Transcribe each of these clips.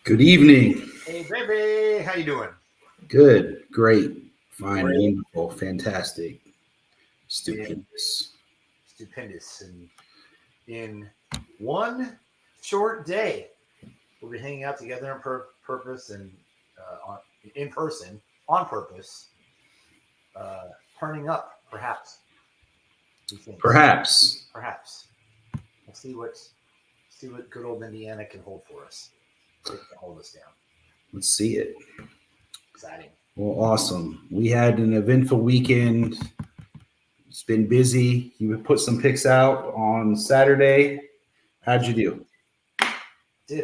Good evening. Hey, baby, how you doing? Good, great, fine, Great. wonderful, fantastic, And stupendous. stupendous. And in one short day, we'll be hanging out together on purpose and in person on purpose, uh, turning up, perhaps. He thinks, Perhaps. perhaps. We'll see what good old Indiana can hold for us. They can hold us down. Let's see it. Exciting. Well, awesome. We had an eventful weekend. It's been busy. You put some picks out on Saturday. How'd you do?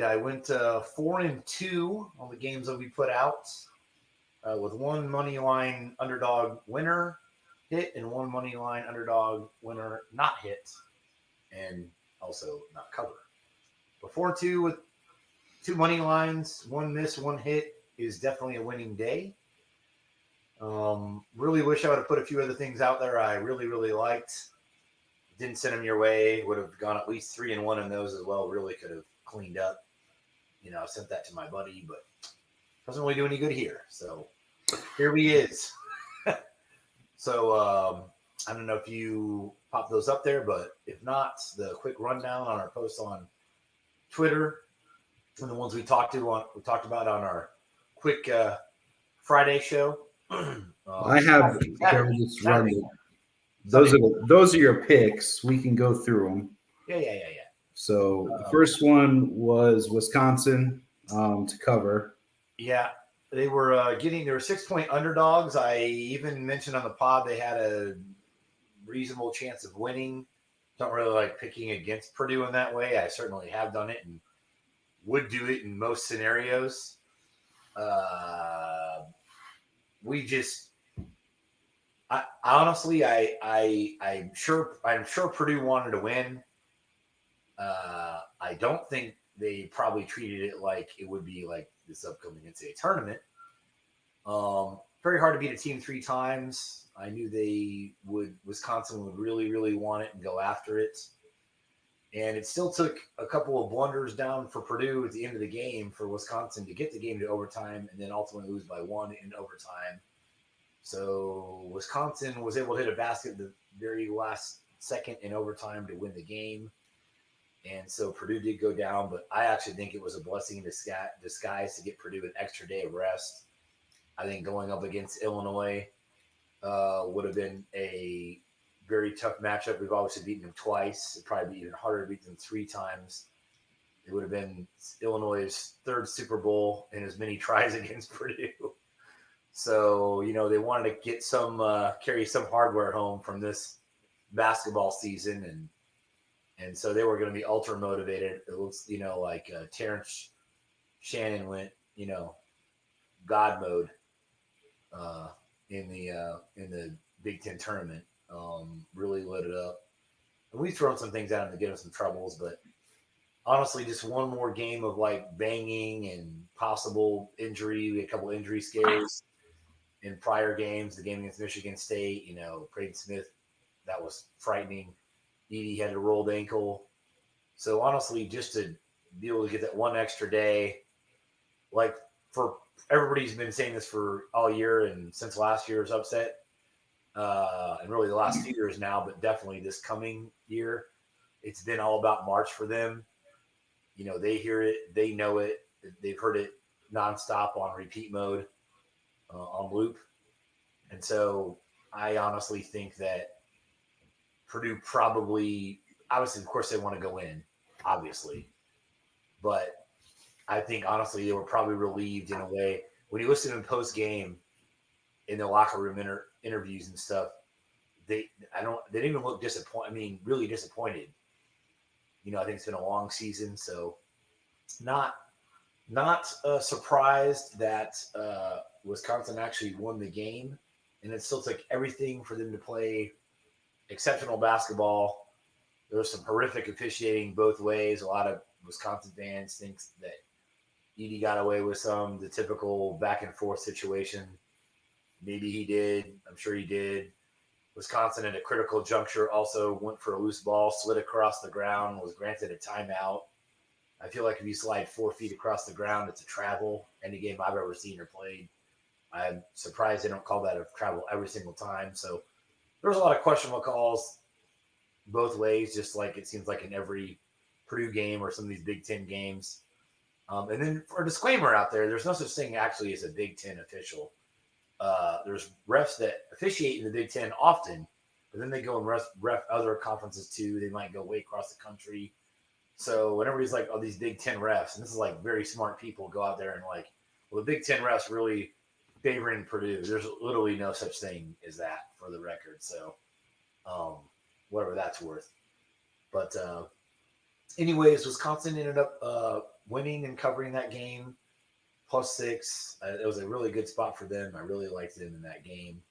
I went 4-2 on the games that we put out. With one money line underdog winner hit and one money line underdog winner not hit, and also not cover. But 4-2 with two money lines, one miss, one hit is definitely a winning day. Really wish I would have put a few other things out there I really, really liked. Didn't send them your way. Would have gone at least 3-1 in those as well. Really could have cleaned up. Sent that to my buddy, but doesn't really do any good here. So here he is. So I don't know if you pop those up there, but if not, the quick rundown on our post on Twitter and the ones we talked about on our quick Friday show. I have here Saturday, just run. Saturday. Those are your picks. We can go through them. Yeah. So the first one was Wisconsin to cover. Yeah, they were they were 6-point underdogs. I even mentioned on the pod they had a reasonable chance of winning. Don't really like picking against Purdue in that way. I certainly have done it and would do it in most scenarios. Uh, we just, I honestly, I'm sure Purdue wanted to win. I don't think they probably treated it like it would be like this upcoming NCAA tournament. Very hard to beat a team three times. I knew Wisconsin would really, really want it and go after it. And it still took a couple of blunders down for Purdue at the end of the game for Wisconsin to get the game to overtime and then ultimately lose by one in overtime. So Wisconsin was able to hit a basket the very last second in overtime to win the game. And so Purdue did go down, but I actually think it was a blessing in disguise to get Purdue an extra day of rest. I think going up against Illinois would have been a very tough matchup. We've obviously beaten them twice. It'd probably be even harder to beat them three times. It would have been Illinois' third Super Bowl in as many tries against Purdue. So, they wanted to get carry some hardware home from this basketball season. And so they were going to be ultra motivated. It looks, like Terrence Shannon went, God mode in the Big Ten tournament. Really lit it up. And we've thrown some things at him to get him some troubles, but honestly, just one more game of like banging and possible injury. We had a couple injury scares in prior games. The game against Michigan State, Braden Smith, that was frightening. Edie had a rolled ankle. So honestly, just to be able to get that one extra day, like for everybody's been saying this for all year and since last year's upset, and really the last 2 years now, but definitely this coming year, it's been all about March for them. They hear it, they know it, they've heard it nonstop on repeat mode, on loop. And so I honestly think that Purdue probably, obviously, of course, they want to go in, obviously. But I think, honestly, they were probably relieved in a way. When you listen to them post game in the locker room interviews and stuff, they didn't even look disappointed. I mean, really disappointed. I think it's been a long season, so not surprised that Wisconsin actually won the game, and it still took everything for them to play exceptional basketball. There was some horrific officiating both ways. A lot of Wisconsin fans think that Edie got away with the typical back and forth situation. Maybe he did. I'm sure he did. Wisconsin at a critical juncture also went for a loose ball, slid across the ground, was granted a timeout. I feel like if you slide 4 feet across the ground, it's a travel. Any game I've ever seen or played, I'm surprised they don't call that a travel every single time. So there's a lot of questionable calls both ways, just like it seems like in every Purdue game or some of these Big Ten games. And then for a disclaimer out there, there's no such thing actually as a Big Ten official. There's refs that officiate in the Big Ten often, but then they go and ref other conferences too. They might go way across the country. So whenever he's like, oh, these Big Ten refs, and this is like very smart people go out there and like, well, the Big Ten refs really favoring Purdue. There's literally no such thing as that for the record. So whatever that's worth. But anyways, Wisconsin ended up winning and covering that game. +6. It was a really good spot for them. I really liked them in that game.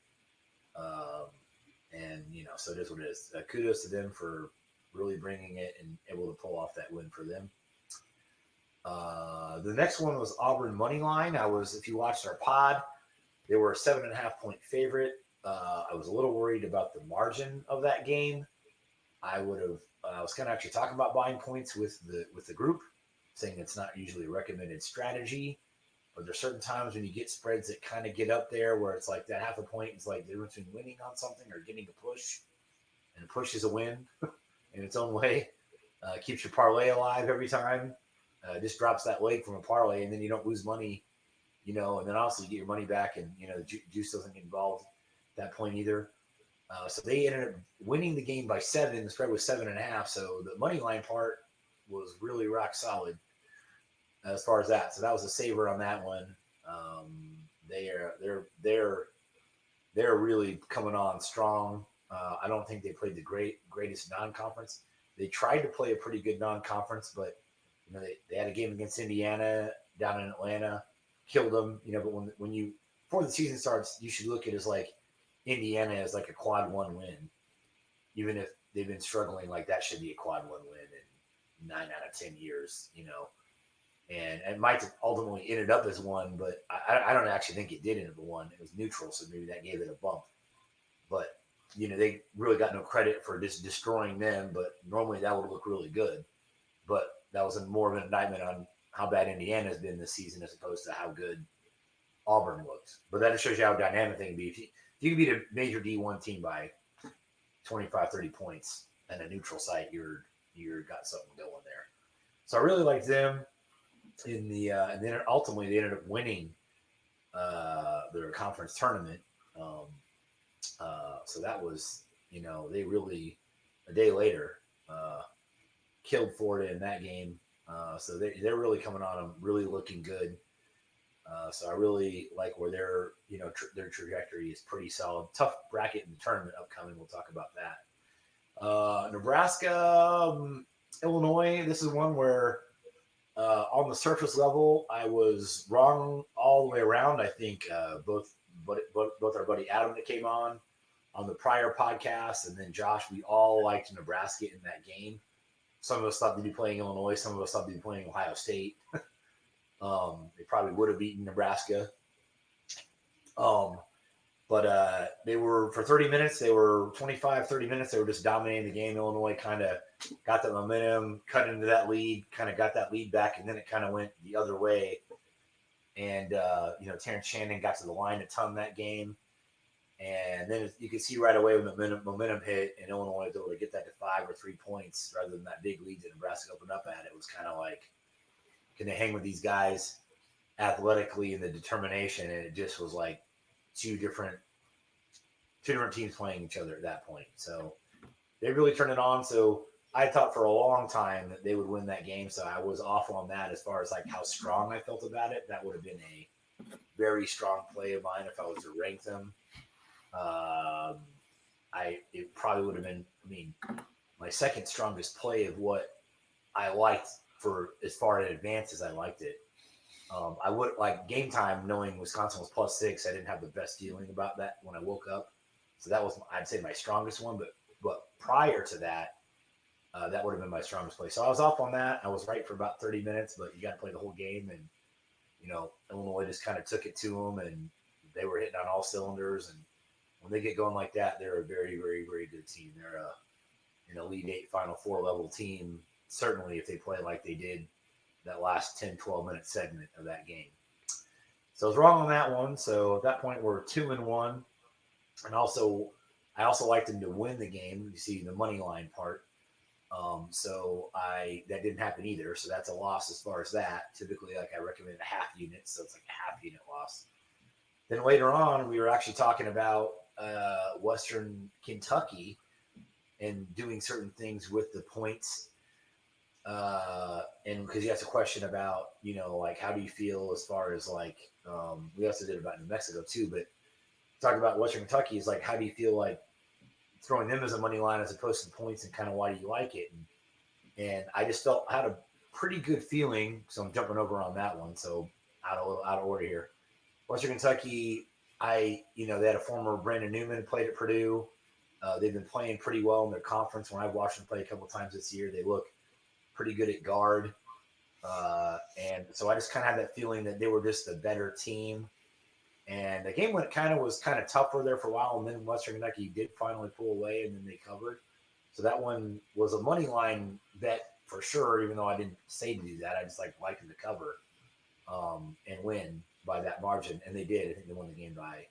And, so it is what it is. Kudos to them for really bringing it and able to pull off that win for them. The next one was Auburn Moneyline. if you watched our pod, they were a 7.5-point favorite. I was a little worried about the margin of that game. I was kind of actually talking about buying points with the group, saying it's not usually a recommended strategy. But there's certain times when you get spreads that kind of get up there where it's like that half a point is like the difference between winning on something or getting a push. And a push is a win in its own way. Keeps your parlay alive every time. Just drops that leg from a parlay, and then you don't lose money, and then also you get your money back, and, the juice doesn't get involved at that point either. So they ended up winning the game by 7. The spread was 7.5. So the money line part was really rock solid as far as that. So that was a saver on that one. They're really coming on strong. I don't think they played the greatest non-conference. They tried to play a pretty good non-conference, but they had a game against Indiana down in Atlanta, killed them. But when before the season starts, you should look at it as like Indiana as like a quad 1 win, even if they've been struggling. Like that should be a quad 1 win in 9 out of 10 years, And it might have ultimately ended up as 1, but I don't actually think it did end up a 1. It was neutral, so maybe that gave it a bump. But they really got no credit for just destroying them. But normally that would look really good. But that was more of an indictment on how bad Indiana has been this season as opposed to how good Auburn looked. But that just shows you how dynamic they can be. If you can beat a major D1 team by 25, 30 points at a neutral site, you're got something going there. So I really liked them in the and then ultimately they ended up winning their conference tournament. So that was, they really a day later killed Florida in that game. So they're really coming on them, really looking good. So I really like where their trajectory is pretty solid. Tough bracket in the tournament upcoming. We'll talk about that. Nebraska, Illinois. This is one where on the surface level, I was wrong all the way around. I think both our buddy Adam that came on the prior podcast, and then Josh, we all liked Nebraska in that game. Some of us thought they'd be playing Illinois. Some of us thought they'd be playing Ohio State. They probably would have beaten Nebraska. But they were, for 30 minutes, they were 25, 30 minutes. They were just dominating the game. Illinois kind of got the momentum, cut into that lead, kind of got that lead back, and then it kind of went the other way. And, Terrence Shannon got to the line a ton that game. And then you could see right away when the momentum hit and Illinois was able to get that to 5 or 3 points rather than that big lead that Nebraska opened up at. It was kind of like, can they hang with these guys athletically and the determination? And it just was like two different teams playing each other at that point. So they really turned it on. So I thought for a long time that they would win that game. So I was off on that as far as like how strong I felt about it. That would have been a very strong play of mine if I was to rank them. It probably would have been, my second strongest play of what I liked for as far in advance as I liked it. I would like game time, knowing Wisconsin was +6. I didn't have the best feeling about that when I woke up. So that was, I'd say, my strongest one. But prior to that, that would have been my strongest play. So I was off on that. I was right for about 30 minutes, but you got to play the whole game. And, Illinois just kind of took it to them, and they were hitting on all cylinders. And when they get going like that, they're a very, very, very good team. They're an Elite Eight, Final Four level team. Certainly, if they play like they did that last 10, 12-minute segment of that game. So I was wrong on that one. So at that point, we're 2-1. And also, I also liked him to win the game. You see the money line part. So that didn't happen either. So that's a loss as far as that. Typically, like I recommend a half unit, so it's like a half unit loss. Then later on, we were actually talking about Western Kentucky and doing certain things with the points. And because you asked a question about, like how do you feel as far as like we also did about New Mexico too, but talk about Western Kentucky is like how do you feel like throwing them as a money line as opposed to the points, and kind of why do you like it? And I just I had a pretty good feeling, so I'm jumping over on that one. So out of order here. Western Kentucky, they had a former Brandon Newman played at Purdue. They've been playing pretty well in their conference. When I've watched them play a couple of times this year, they look pretty good at guard. And so I just kind of had that feeling that they were just a better team. And the game was kind of tougher there for a while, and then Western Kentucky did finally pull away, and then they covered. So that one was a money line bet for sure, even though I didn't say to do that. I just liked them to cover and win by that margin, and they did. I think they won the game by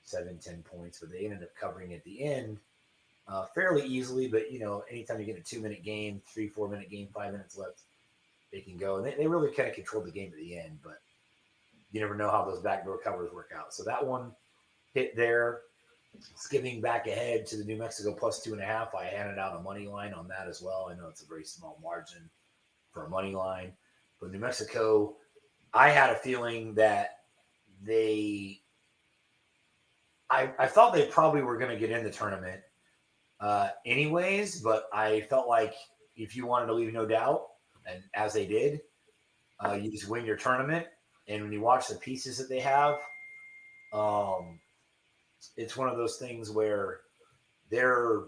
7-10 points, but they ended up covering at the end fairly easily. But anytime you get a 2-minute game, 3-4 minute game, 5 minutes left, they can go, and they really kind of controlled the game at the end. But you never know how those backdoor covers work out. So that one hit there. Skipping back ahead to the New Mexico plus 2.5, I handed out a money line on that as well. I know it's a very small margin for a money line, but New Mexico, I had a feeling that I thought they probably were going to get in the tournament anyways, but I felt like if you wanted to leave no doubt, and as they did, you just win your tournament. And when you watch the pieces that they have, it's one of those things where they're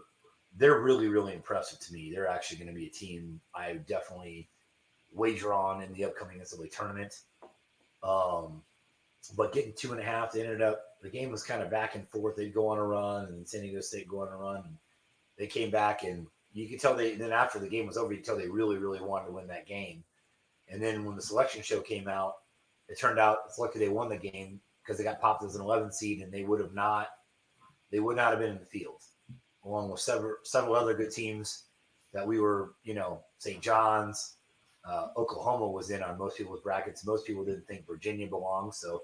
really, really impressive to me. They're actually going to be a team I definitely wager on in the upcoming NCAA tournament. But getting 2.5, they ended up, the game was kind of back and forth. They'd go on a run, and San Diego State go on a run. And they came back, and you could tell then after the game was over, you could tell they really, really wanted to win that game. And then when the selection show came out, it turned out it's lucky they won the game because they got popped as an 11 seed, and they would not have been in the field, along with several other good teams that we were, St. John's, Oklahoma was in on most people's brackets. Most people didn't think Virginia belonged. So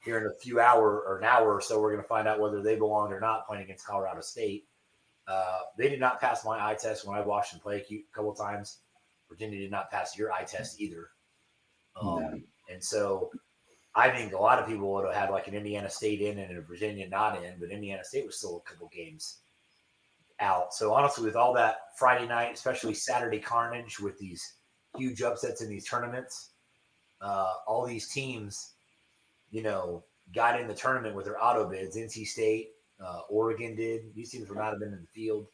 here in an hour or so, we're going to find out whether they belonged or not playing against Colorado State. They did not pass my eye test when I watched them play a couple of times. Virginia did not pass your eye test either. And so I think a lot of people would have had like an Indiana State in and a Virginia not in, but Indiana State was still a couple games out. So honestly, with all that Friday night, especially Saturday carnage with these huge upsets in these tournaments, all these teams, got in the tournament with their auto bids. NC State, Oregon did. These teams would not have been in the field.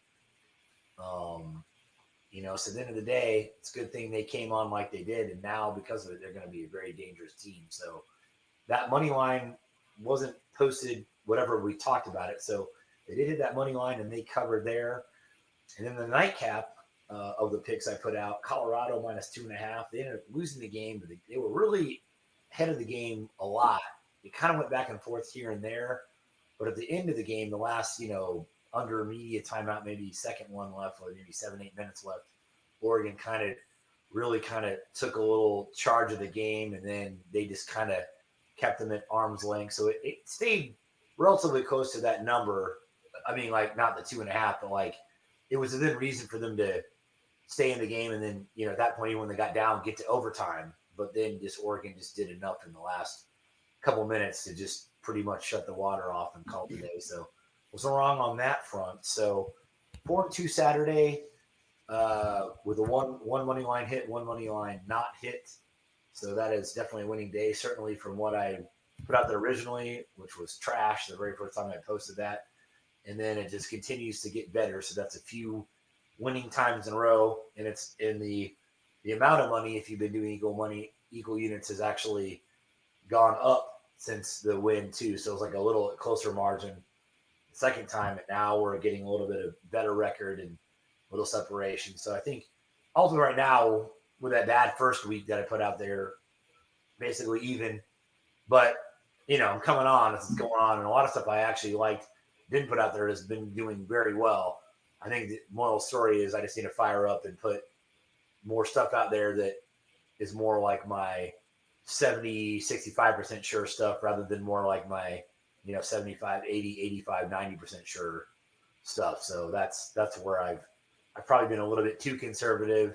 So at the end of the day, it's a good thing they came on like they did. And now because of it, they're going to be a very dangerous team. So that money line wasn't posted, whatever we talked about it. So they did hit that money line and they covered there. And then the nightcap of the picks I put out, Colorado minus 2.5. They ended up losing the game, but they were really ahead of the game a lot. It kind of went back and forth here and there. But at the end of the game, the last, under immediate timeout, maybe second one left, or maybe 7-8 minutes left, Oregon really took a little charge of the game, and then they just kind of kept them at arm's length. So it stayed relatively close to that number. I mean, like not the 2.5, but like it was within reason for them to stay in the game. And then, at that point, even when they got down, get to overtime. But then Oregon just did enough in the last couple minutes to just pretty much shut the water off and call it a day. So was wrong on that front. So 4-2 Saturday with a one money line hit, one money line not hit. So that is definitely a winning day, certainly from what I put out there originally, which was trash the very first time I posted that. And then it just continues to get better. So that's a few winning times in a row. And it's in the amount of money, if you've been doing equal units has actually gone up since the win too. So it's like a little closer margin the second time. And now we're getting a little bit of better record and a little separation. So I think ultimately right now with that bad first week that I put out there, basically even. But I'm coming on. This is going on, and a lot of stuff I actually liked, didn't put out there, has been doing very well. I think the moral story is I just need to fire up and put more stuff out there that is more like my 70, 65% sure stuff rather than more like my 75, 80, 85, 90% sure stuff. So that's where I've probably been a little bit too conservative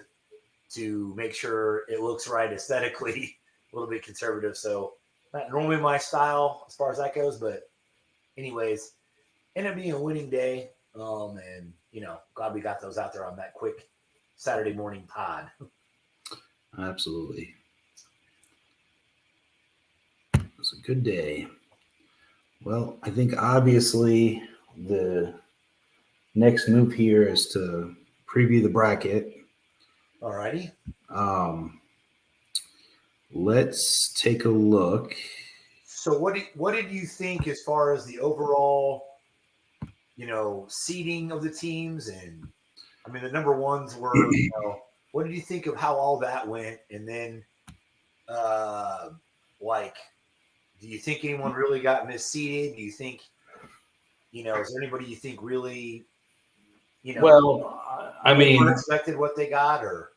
to make sure it looks right aesthetically, a little bit conservative. So not normally my style as far as that goes, but anyways, ended up being a winning day. And glad we got those out there on that quick Saturday morning pod. Absolutely. It was a good day. Well, I think obviously the next move here is to preview the bracket. All righty. Let's take a look. So what did you think as far as the overall, seeding of the teams? And I mean, the number ones were, what did you think of how all that went? And then, do you think anyone really got misseeded? Do you think, is there anybody you think really, well, I mean, expected what they got? Or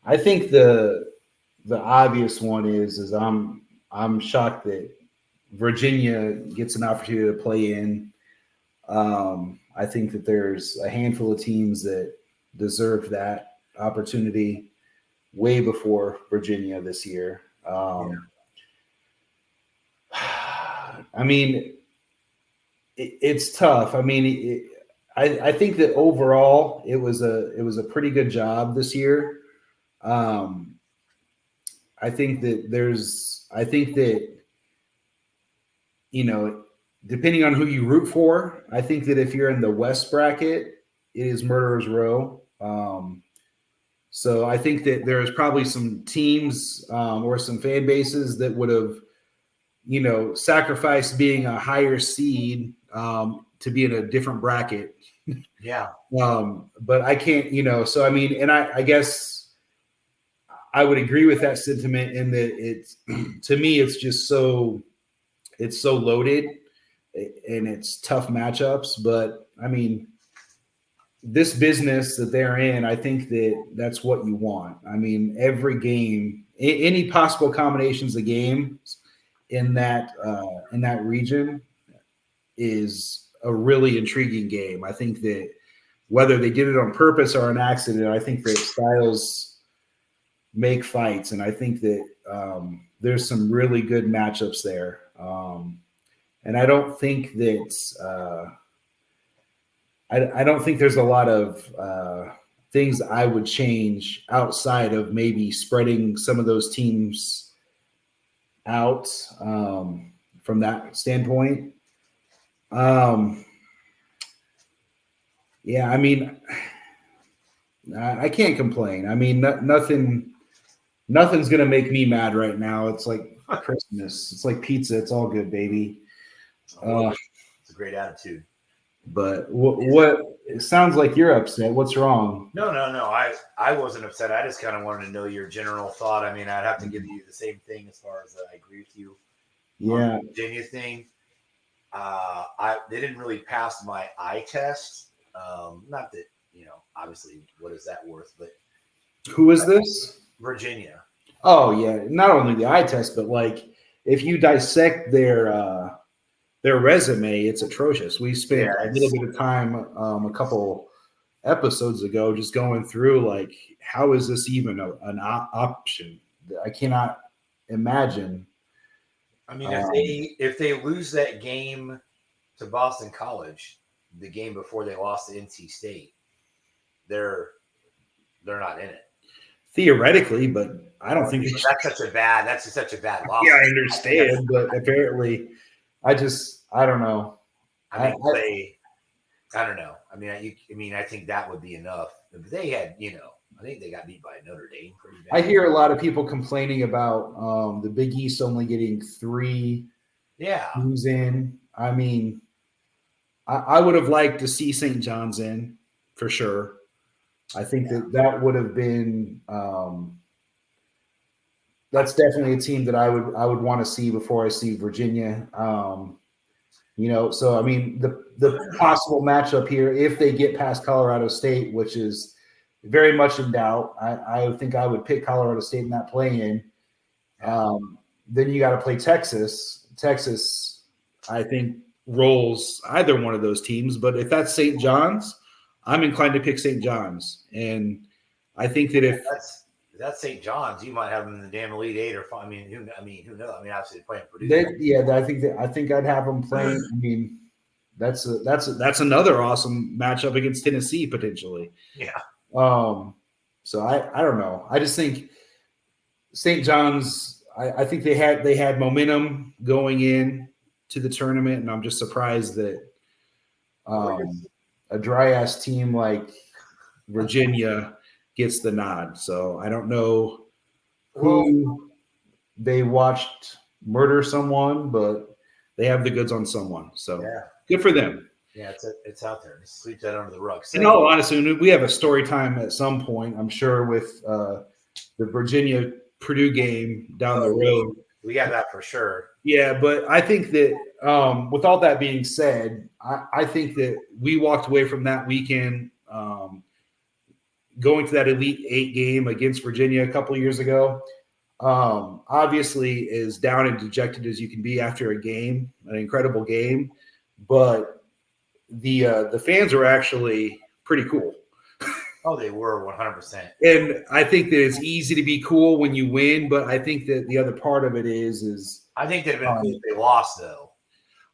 I think the obvious one is I'm shocked that Virginia gets an opportunity to play in. I think that there's a handful of teams that deserve that opportunity way before Virginia this year. I mean, it's tough. I mean, I think that overall it was a pretty good job this year. I think that depending on who you root for, I think that if you're in the West bracket, it is Murderer's Row. So I think that there's probably some teams or some fan bases that would have, sacrificed being a higher seed to be in a different bracket. Yeah. But I can't, so I mean, and I guess I would agree with that sentiment in that it's, to me, it's just it's so loaded and it's tough matchups. But I mean, this business that they're in, I think that's what you want. I mean, every game, any possible combinations of games in that region is a really intriguing game. I think that whether they did it on purpose or an accident, I think that styles make fights, and I think that there's some really good matchups there. And I don't think that I don't think there's a lot of things I would change outside of maybe spreading some of those teams out from that standpoint. Yeah, I mean, I can't complain. I mean, nothing's going to make me mad right now. It's like Christmas. It's like pizza. It's all good, baby. It's a great attitude. But what it sounds like you're upset. What's wrong? No. I wasn't upset. I just kind of wanted to know your general thought. I mean, I'd have to give you the same thing as far as I agree with you. Yeah. On the Virginia thing. They didn't really pass my eye test. Not that, obviously what is that worth, but who is this? Virginia. Oh yeah. Not only the eye test, but like if you dissect their resume, it's atrocious. We spent a little bit of time a couple episodes ago just going through like, how is this even an option? I cannot imagine. I mean, if they lose that game to Boston College, the game before they lost to NC State, they're not in it. Theoretically, but I don't think that's such a bad loss. Yeah, I understand, but apparently I don't know. I don't know. I mean, I think that would be enough. If they had, I think they got beat by Notre Dame pretty bad. I hear a lot of people complaining about the Big East only getting 3 teams in. I mean, I would have liked to see St. John's in for sure. I think that would have been that's definitely a team that I would want to see before I see Virginia. So I mean the possible matchup here, if they get past Colorado State, which is very much in doubt, I think I would pick Colorado State in that play-in. Then you got to play Texas. Texas, I think, rolls either one of those teams. But if that's St. John's, I'm inclined to pick St. John's. And I think that if that's St. John's, you might have them in the damn Elite Eight or I mean, who knows? I mean, obviously they're playing Purdue. I think I'd have them playing. I mean, that's another awesome matchup against Tennessee potentially. Yeah. So I don't know. I just think St. John's. I think they had momentum going in to the tournament, and I'm just surprised that a dry ass team like Virginia gets the nod. So I don't know who they watched murder someone, but they have the goods on someone. So good for them. Yeah, it's out there. Just sweep that under the rug. In all honesty, we have a story time at some point, I'm sure, with the Virginia Purdue game down the road. We got that for sure. Yeah, but I think that with all that being said, I think that we walked away from that weekend going to that Elite Eight game against Virginia a couple of years ago. Obviously, as down and dejected as you can be after a game, an incredible game, but the fans are actually pretty cool. Oh, they were 100%. And I think that it's easy to be cool when you win, but I think that the other part of it is I think they'd have been cool if they lost, though.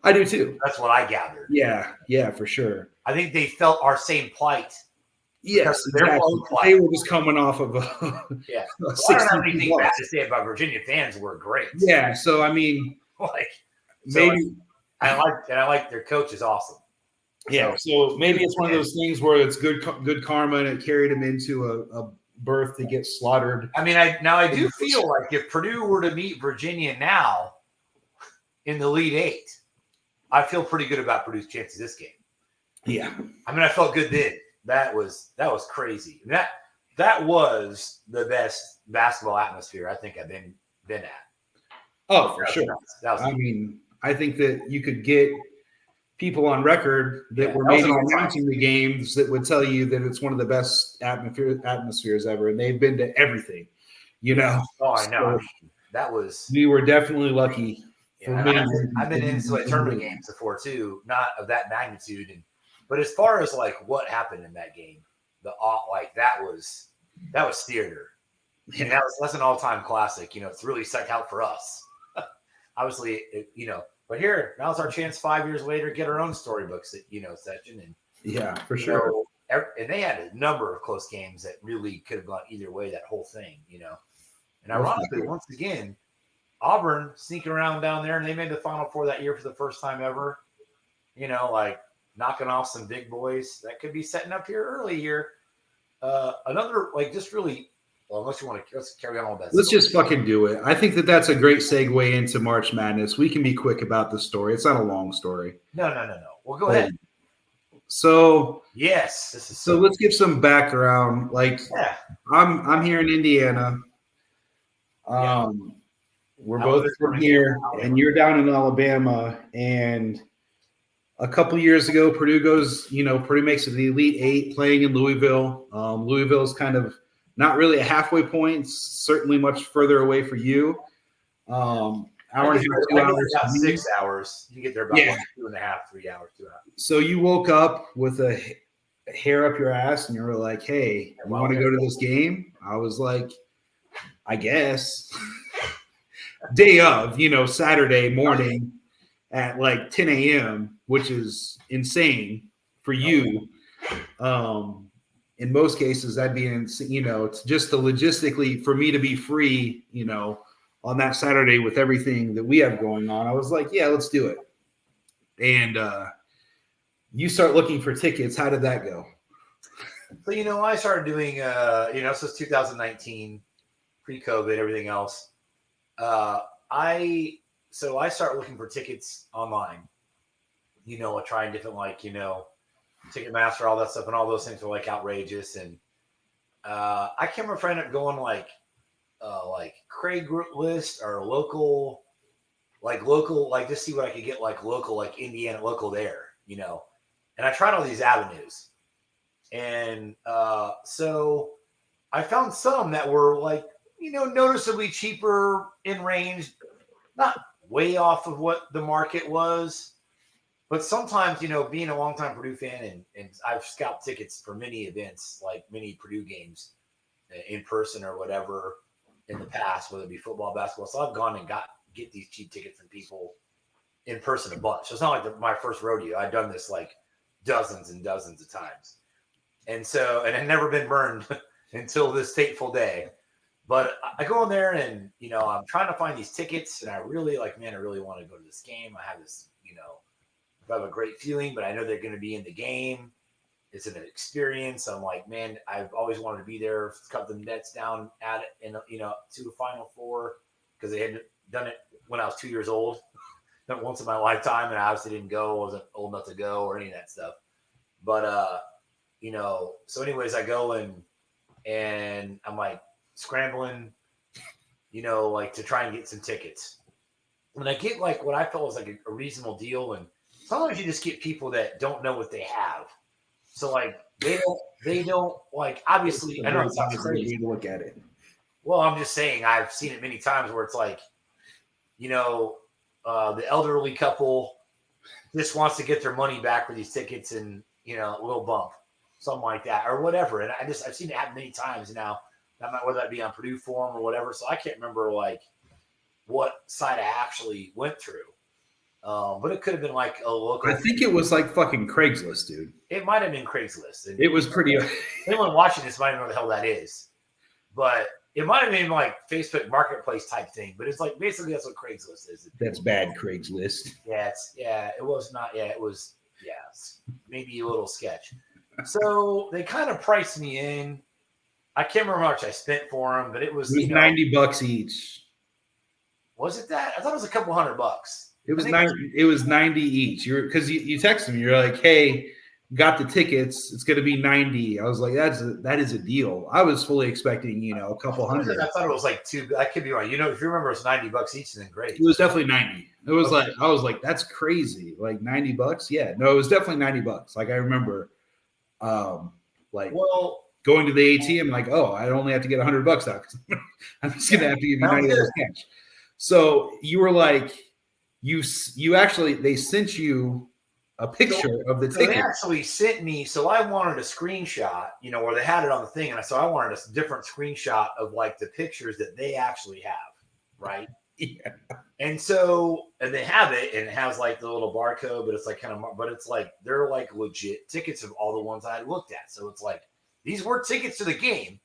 I do too. That's what I gathered. Yeah, for sure. I think they felt our same plight. Yes, exactly. They were just coming off of I don't have anything bad to say about Virginia fans. Were great. Yeah, so I mean, maybe I like their coach is awesome. Yeah, so maybe it's one of those things where it's good karma, and it carried him into a berth to get slaughtered. I mean, I do feel like if Purdue were to meet Virginia now in the Elite Eight, I feel pretty good about Purdue's chances this game. Yeah, I mean, I felt good then. That was crazy. That was the best basketball atmosphere I think I've been at. Oh, for sure. I mean, I think that you could get people on record that were maybe announcing the games that would tell you that it's one of the best atmospheres ever, and they've been to everything, Oh, I know. So we were definitely lucky. I've been into tournament games before too, not of that magnitude, but as far as like what happened in that game, that was theater. Yeah. And that's an all-time classic. It's really stuck out for us. Obviously, but here, now's our chance 5 years later, get our own storybooks, session. And yeah, for sure. And they had a number of close games that really could have gone either way, that whole thing, And ironically, once again, Auburn sneaking around down there, and they made the Final Four that year for the first time ever, knocking off some big boys. That could be setting up here early here. Another, just really, well, unless you want to, let's carry on all that. Let's just fucking do it. I think that's a great segue into March Madness. We can be quick about the story. It's not a long story. No. Well, go ahead. So yes, so let's give some background. I'm here in Indiana. We're both from here, and you're down in Alabama. And a couple years ago, Purdue makes it the Elite Eight, playing in Louisville. Louisville is kind of not really a halfway point, certainly much further away for you. Hour and a half, 2 hours. About 6 hours. You get there about 2.5, 3 hours, 2 hours. So you woke up with a hair up your ass and you were like, hey, you want to go to this game? I was like, I guess. Day of, Saturday morning at 10 a.m., which is insane for you. In most cases, that'd be, just the logistically for me to be free, on that Saturday with everything that we have going on. I was like, yeah, let's do it. And you start looking for tickets. How did that go? So, I started doing, since 2019, pre-COVID, everything else. I started looking for tickets online, trying different, Ticketmaster, all that stuff, and all those things were outrageous. And I can't remember if I ended up going like Craigslist or local, like just see what I could get like local, like Indiana local there, And I tried all these avenues, and so I found some that were like noticeably cheaper in range, not way off of what the market was. But sometimes, being a longtime Purdue fan, and I've scalped tickets for many events, like many Purdue games in person or whatever in the past, whether it be football, basketball. So I've gone and get these cheap tickets from people in person a bunch. So it's not like my first rodeo. I've done this like dozens and dozens of times. And I've never been burned until this fateful day. But I go in there and, I'm trying to find these tickets, and I really want to go to this game. I have this, I have a great feeling, but I know they're going to be in the game. It's an experience. I'm like, man, I've always wanted to be there, cut the nets down at it, and to the Final Four, because they had done it when I was 2 years old, done it once in my lifetime, and I obviously didn't go, wasn't old enough to go or any of that stuff. But so anyways, I go and I'm like scrambling, like to try and get some tickets. When I get like what I felt was like a reasonable deal, and sometimes you just get people that don't know what they have. So like they don't like, obviously I know it sounds crazy to look at it. Well, I'm just saying I've seen it many times where it's like, the elderly couple just wants to get their money back for these tickets, and a little bump, something like that or whatever. And I've seen it happen many times now. Whether that be on Purdue Forum or whatever. So I can't remember like what site I actually went through. But it could have been like a local. I think it was like fucking Craigslist, dude. It might have been Craigslist. It was pretty. Anyone watching this might know what the hell that is, but it might have been like Facebook Marketplace type thing. But it's like basically that's what Craigslist is. That's bad Craigslist. Yeah, it was not. Yeah, it was. Yeah, maybe a little sketch. So they kind of priced me in. I can't remember how much I spent for them, but it was $90 each. Was it that? I thought it was a couple $100. It was 90. It was 90 each. Because you texted me. You're like, "Hey, got the tickets. It's going to be 90." I was like, "That is a deal." I was fully expecting, a couple hundred. I thought it was like two. I could be wrong. If you remember, it was $90 each, then great. It was definitely 90. It was okay. I was like, "That's crazy." Like $90. Yeah, no, it was definitely $90. Like I remember, going to the ATM, like, "Oh, I only have to get $100 out because I'm just going to have to give you $90 cash." So you were like. You actually, they sent you a picture of the ticket. They actually sent me, so I wanted a screenshot, where they had it on the thing. And so I wanted a different screenshot of like the pictures that they actually have. Right. Yeah. And they have it, and it has like the little barcode, but it's like but it's like, they're like legit tickets of all the ones I had looked at. So it's like, these were tickets to the game.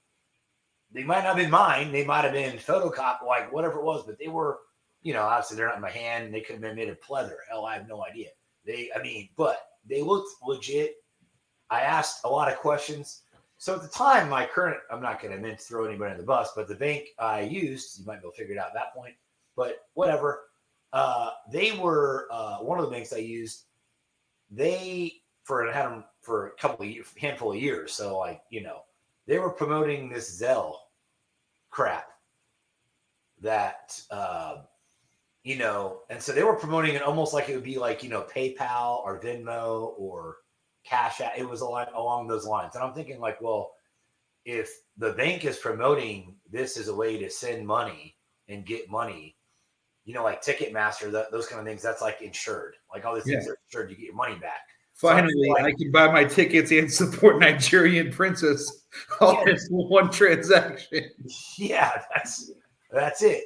They might not have been mine. They might have been photocopy, like whatever it was, but they were, obviously they're not in my hand, and they could have been made of pleather. Hell, I have no idea. But they looked legit. I asked a lot of questions. So at the time, I'm not going to throw anybody in the bus, but the bank I used, you might be able to figure it out at that point, but whatever. They were, one of the banks I used, I had them for a handful of years. So they were promoting this Zelle crap that, and so they were promoting it almost like it would be like, PayPal or Venmo or Cash App. It was along those lines. And I'm thinking like, well, if the bank is promoting this as a way to send money and get money, like Ticketmaster, those kind of things, that's like insured. Like all these things are insured, you get your money back. Finally, I can buy my tickets and support Nigerian Princess all in one transaction. Yeah, that's it.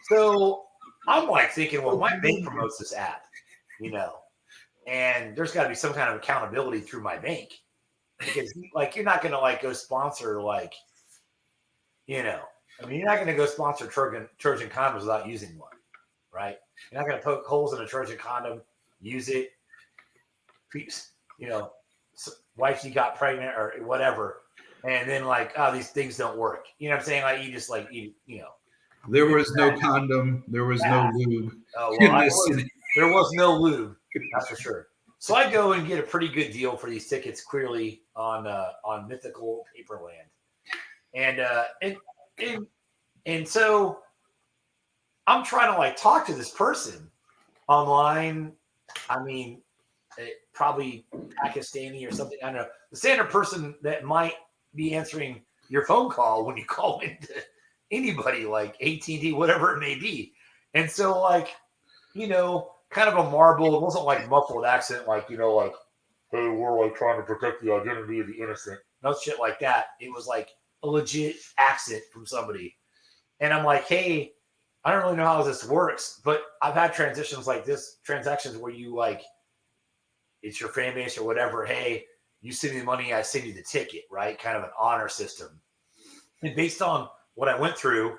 So I'm like thinking, well, my bank promotes this app, and there's got to be some kind of accountability through my bank, because like you're not going to like go sponsor like, you're not going to go sponsor Trojan condoms without using one, right? You're not going to poke holes in a Trojan condom, use it, wife you got pregnant or whatever, and then like, oh, these things don't work. You know what I'm saying? Like you just like There was no condom. There was no lube. Oh, well, there was no lube. That's for sure. So I go and get a pretty good deal for these tickets, clearly on Mythical Paperland, And so I'm trying to like talk to this person online. I mean, probably Pakistani or something. I don't know. The standard person that might be answering your phone call when you call into anybody like AT&T, whatever it may be. And so like, kind of a marble. It wasn't like muffled accent, like, like, hey, we're like trying to protect the identity of the innocent. No shit like that. It was like a legit accent from somebody. And I'm like, hey, I don't really know how this works, but I've had transactions where you like, it's your fan base or whatever. Hey, you send me the money, I send you the ticket, right? Kind of an honor system. And based on what I went through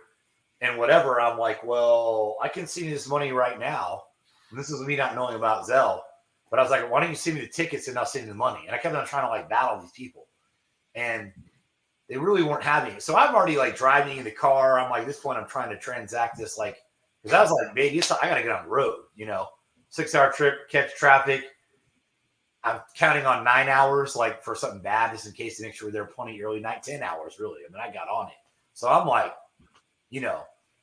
and whatever, I'm like, well, I can send you this money right now. And this is me not knowing about Zelle. But I was like, why don't you send me the tickets and I'll send you the money? And I kept on trying to like battle these people. And they really weren't having it. So I'm already like driving in the car. I'm like, at this point, I'm trying to transact this, like, because I was like, baby, I got to get on the road, 6-hour trip, catch traffic. I'm counting on 9 hours, like for something bad, just in case to make sure they're plenty early night, 10 hours, really. I mean, I got on it. So I'm like,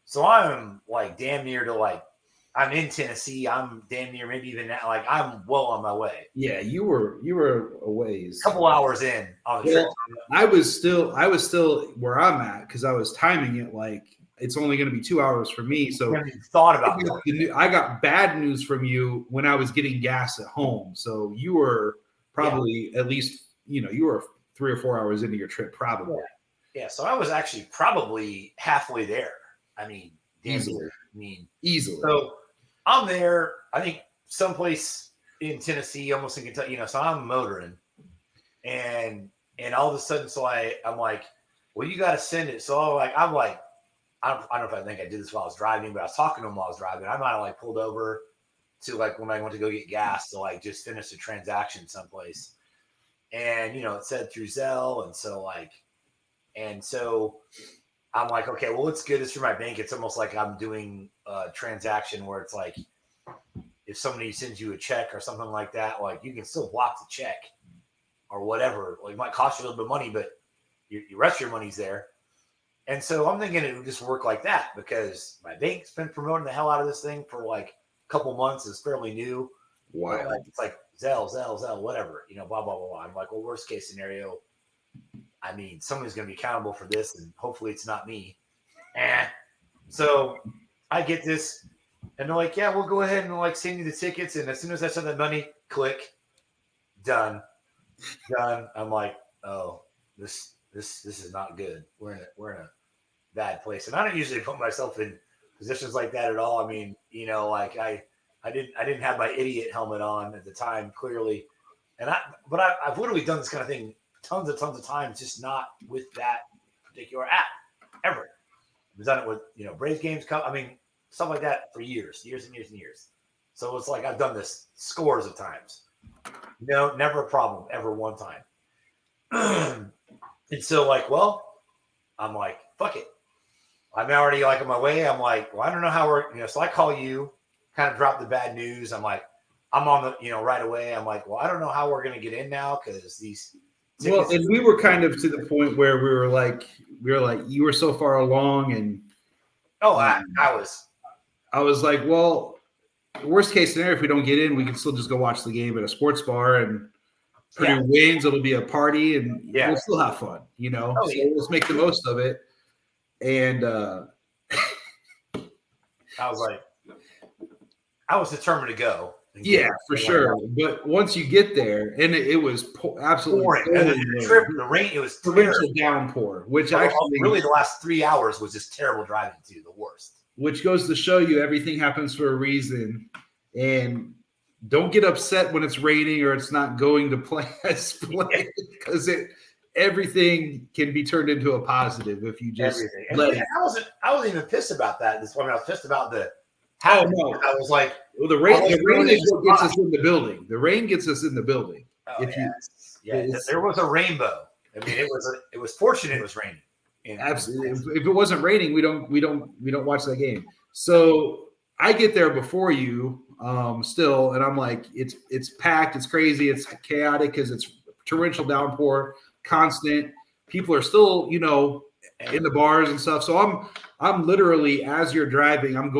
so I'm like damn near to like, I'm in Tennessee. I'm damn near, maybe even now, like I'm well on my way. Yeah, you were a ways. A couple hours in on the trip. I was still where I'm at because I was timing it like it's only going to be 2 hours for me. So thought about that. I got bad news from you when I was getting gas at home. So you were probably at least, you were 3 or 4 hours into your trip, probably. Yeah. So I was actually probably halfway there. I mean, easily. Easily. So I'm there, I think someplace in Tennessee, almost in Kentucky, so I'm motoring. And all of a sudden, so I'm like, well, you got to send it. So I'm like, I don't know if I think I did this while I was driving, but I was talking to him while I was driving. I might have like pulled over to like when I went to go get gas to like just finish a transaction someplace. And, it said through Zelle. And so I'm like, okay, well, it's good. It's through my bank. It's almost like I'm doing a transaction where it's like, if somebody sends you a check or something like that, like you can still block the check or whatever. Like it might cost you a little bit of money, but the rest of your money's there. And so I'm thinking it would just work like that because my bank's been promoting the hell out of this thing for like a couple months. It's fairly new. Wow. Like, it's like Zelle, whatever, blah, blah, blah, blah. I'm like, well, worst case scenario, I mean, somebody's going to be accountable for this, and hopefully it's not me. So I get this, and they're like, yeah, we'll go ahead and like send you the tickets. And as soon as I send the money, click, done. I'm like, oh, this is not good. We're in a bad place. And I don't usually put myself in positions like that at all. I mean, like I didn't have my idiot helmet on at the time, clearly. But I've literally done this kind of thing tons of times, just not with that particular app ever. I've done it with, Braves games, stuff like that for years and years. So it's like I've done this scores of times. Never a problem, ever one time. And so like, well, I'm like, fuck it. I'm already like on my way. I'm like, well, I don't know how we're, so I call you, kind of drop the bad news. I'm like, I'm on the, right away. I'm like, well, I don't know how we're going to get in now because these tickets. Well, and we were kind of to the point where we were like, you were so far along, and I was like, well, worst case scenario, if we don't get in, we can still just go watch the game at a sports bar, and Purdue wins, it'll be a party, and we'll still have fun, so let's make the most of it. And I was determined to go. Yeah, for sure. But once you get there, and it was absolutely pouring. And then the trip, the rain, it was torrential downpour, which actually really the last 3 hours was just terrible driving too, the worst. Which goes to show you everything happens for a reason, and don't get upset when it's raining or it's not going to plan as planned, because everything can be turned into a positive if you just let it. I wasn't even pissed about that. I was pissed about the. Oh no! I was like, well, the rain is what gets us in the building. The rain gets us in the building. Oh, there was a rainbow. I mean, it was fortunate it was raining. Absolutely. If it wasn't raining, we don't watch that game. So I get there before you, still, and I'm like, it's packed, it's crazy, it's chaotic because it's torrential downpour, constant. People are still, in the bars and stuff. So I'm literally, as you're driving, I'm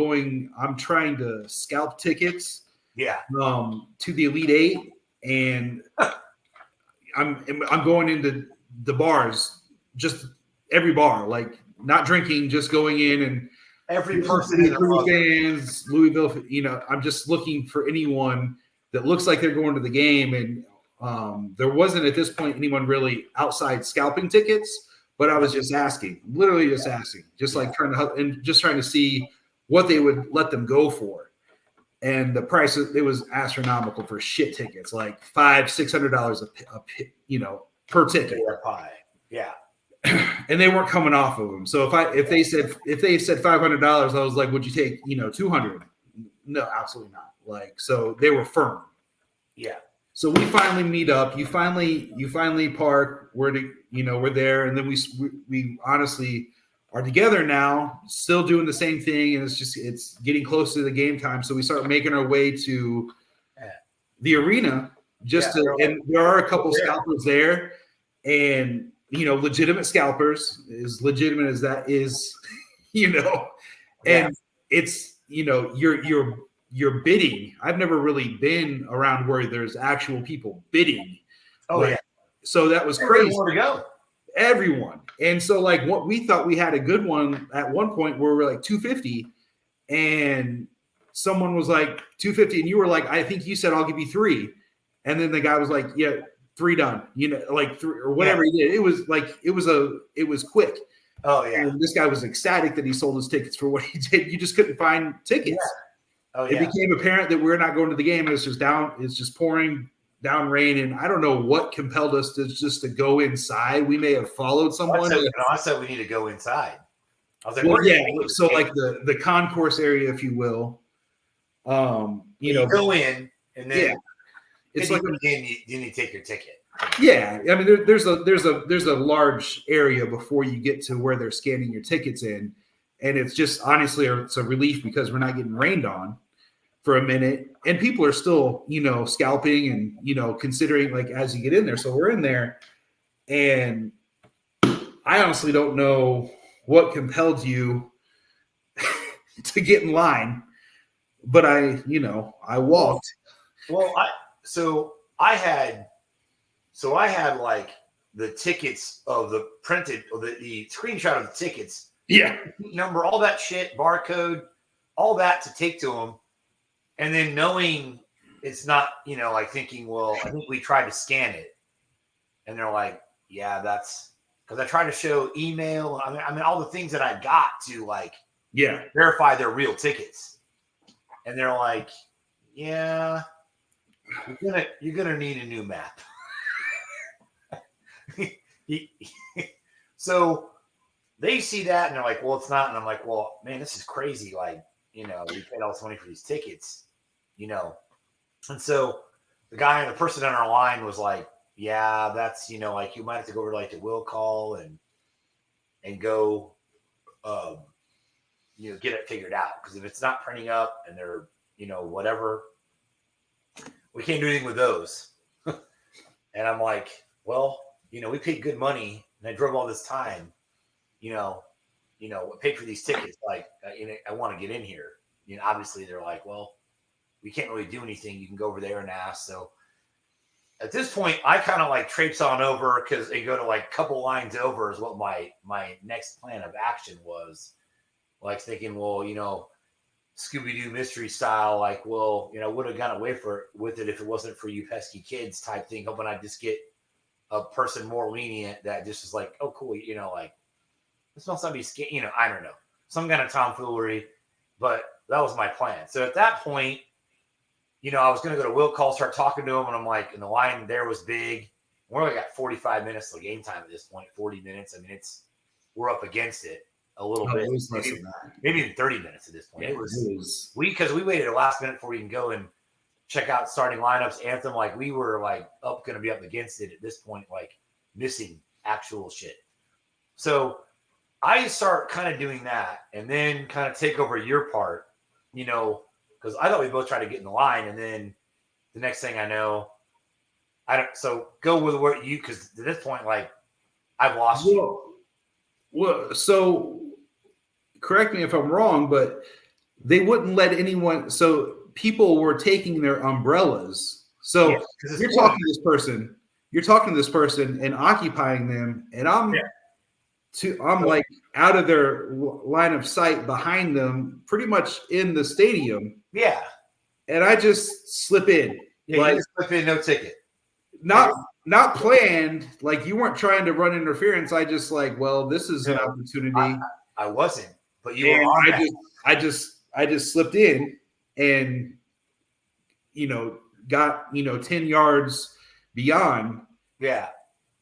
trying to scalp tickets to the Elite Eight, and I'm going into the bars, just every bar, like not drinking, just going in and every person in the fans, Louisville, I'm just looking for anyone that looks like they're going to the game. And there wasn't at this point anyone really outside scalping tickets, but I was just asking, literally just asking, just like trying to see what they would let them go for. And the price, it was astronomical for shit tickets, like $500-$600 per ticket. Yeah. And they weren't coming off of them. So if they said $500, I was like, would you take, $200? No, absolutely not. Like, so they were firm. Yeah. So we finally meet up. You finally park. We're there. And then we honestly are together now, still doing the same thing. And it's getting close to the game time. So we start making our way to the arena and there are a couple scalpers there, and, legitimate scalpers, as legitimate as that is, and it's, you're bidding. I've never really been around where there's actual people bidding. So that was crazy. Where to go? Everyone. And so like what we thought we had a good one at one point where we're like 250, and someone was like 250, and you were like, I think you said I'll give you 3. And then the guy was like, yeah, 3 done, like 3 or whatever he did. It was like, it was quick. Oh yeah. And this guy was ecstatic that he sold his tickets for what he did. You just couldn't find tickets. Yeah. Oh yeah. It became apparent that we're not going to the game. It's just pouring down rain, and I don't know what compelled us to go inside. We may have followed someone. I said we need to go inside. I was like, so like the concourse area, if you will. You go in, and then it's like then you take your ticket. Yeah, I mean there's a large area before you get to where they're scanning your tickets in, and it's just honestly it's a relief because we're not getting rained on for a minute, and people are still scalping and considering like as you get in there. So we're in there, and I honestly don't know what compelled you to get in line, but I walked. Well, I had like the tickets of the printed or the screenshot of the tickets. Yeah. Number, all that shit, barcode, all that to take to them. And then knowing it's not, like thinking, well, I think we tried to scan it. And they're like, yeah, that's because I tried to show email. I mean, all the things that I got to like verify they're real tickets. And they're like, yeah, you're gonna need a new map. So they see that and they're like, well, it's not. And I'm like, well, man, this is crazy. Like, we paid all this money for these tickets, And so the person on our line was like, yeah, that's, like you might have to go over to like the will call and go, get it figured out. Because if it's not printing up and they're, whatever, we can't do anything with those. And I'm like, well, we paid good money and I drove all this time, paid for these tickets. Like, I want to get in here. Obviously they're like, well, we can't really do anything. You can go over there and ask. So at this point, I kind of like traipse on over because they go to like a couple lines over is what my next plan of action was. Like thinking, well, Scooby-Doo mystery style, like, well, would have gone away with it if it wasn't for you pesky kids type thing, hoping I'd just get a person more lenient that just is like, oh, cool, like, this must not be I don't know, some kind of tomfoolery, but that was my plan. So at that point, I was going to go to will call, start talking to him, and I'm like, and the line there was big. We're only got 45 minutes till game time at this point, 40 minutes. I mean, we're up against it a little bit. It was less than that. Maybe even 30 minutes at this point. Yeah, because we waited the last minute before we can go and check out starting lineups, anthem. Like we were like going to be up against it at this point, like missing actual shit. So I start kind of doing that and then kind of take over your part, because I thought we both tried to get in the line. And then the next thing I know, so go with where because at this point, like I've lost you. Well, so correct me if I'm wrong, but they wouldn't let anyone. So people were taking their umbrellas. Yeah, So 'cause it's you're water. talking to this person. You're talking to this person and occupying them, and I'm like out of their line of sight behind them, pretty much in the stadium, Yeah. and I just slip in. Yeah, like you just slip in, no ticket. not planned. Like you weren't trying to run interference. I just like, well, this is an No, opportunity. I wasn't, but you were And on that. I just slipped in and got 10 yards beyond. Yeah.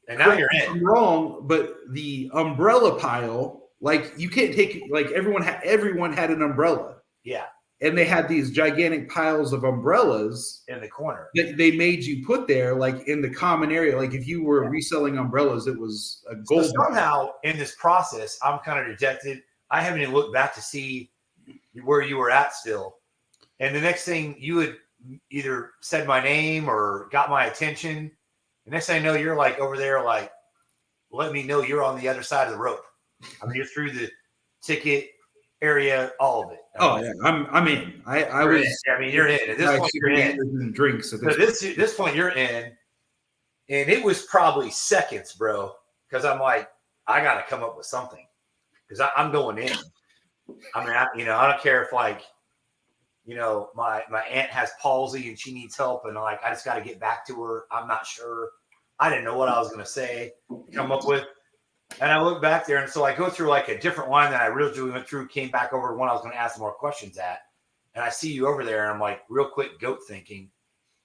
And now you're in. I'm wrong, but the umbrella pile, like you can't take like everyone had an umbrella. Yeah. And they had these gigantic piles of umbrellas in the corner that they made you put there, like in the common area. Like if you were reselling umbrellas, it was a gold. So somehow in this process, I'm kind of dejected. I haven't even looked back to see where you were at still. And the next thing you had either said my name or got my attention. The next thing I know, you're like over there, like, let me know you're on the other side of the rope. I mean, you're through the ticket area, all of it. Yeah, I'm in. I was. In. I mean, you're in. At this point, you're in. Drinks. At this point, you're in, and it was probably seconds, bro. Because I'm like, I got to come up with something, because I'm going in. I mean, I don't care if like, my aunt has palsy and she needs help, and like I just got to get back to her. I'm not sure. I didn't know what I was gonna say, come up with. And I look back there, and so I go through like a different line that I originally went through, came back over to one I was going to ask more questions at. And I see you over there, and I'm like, real quick, goat thinking.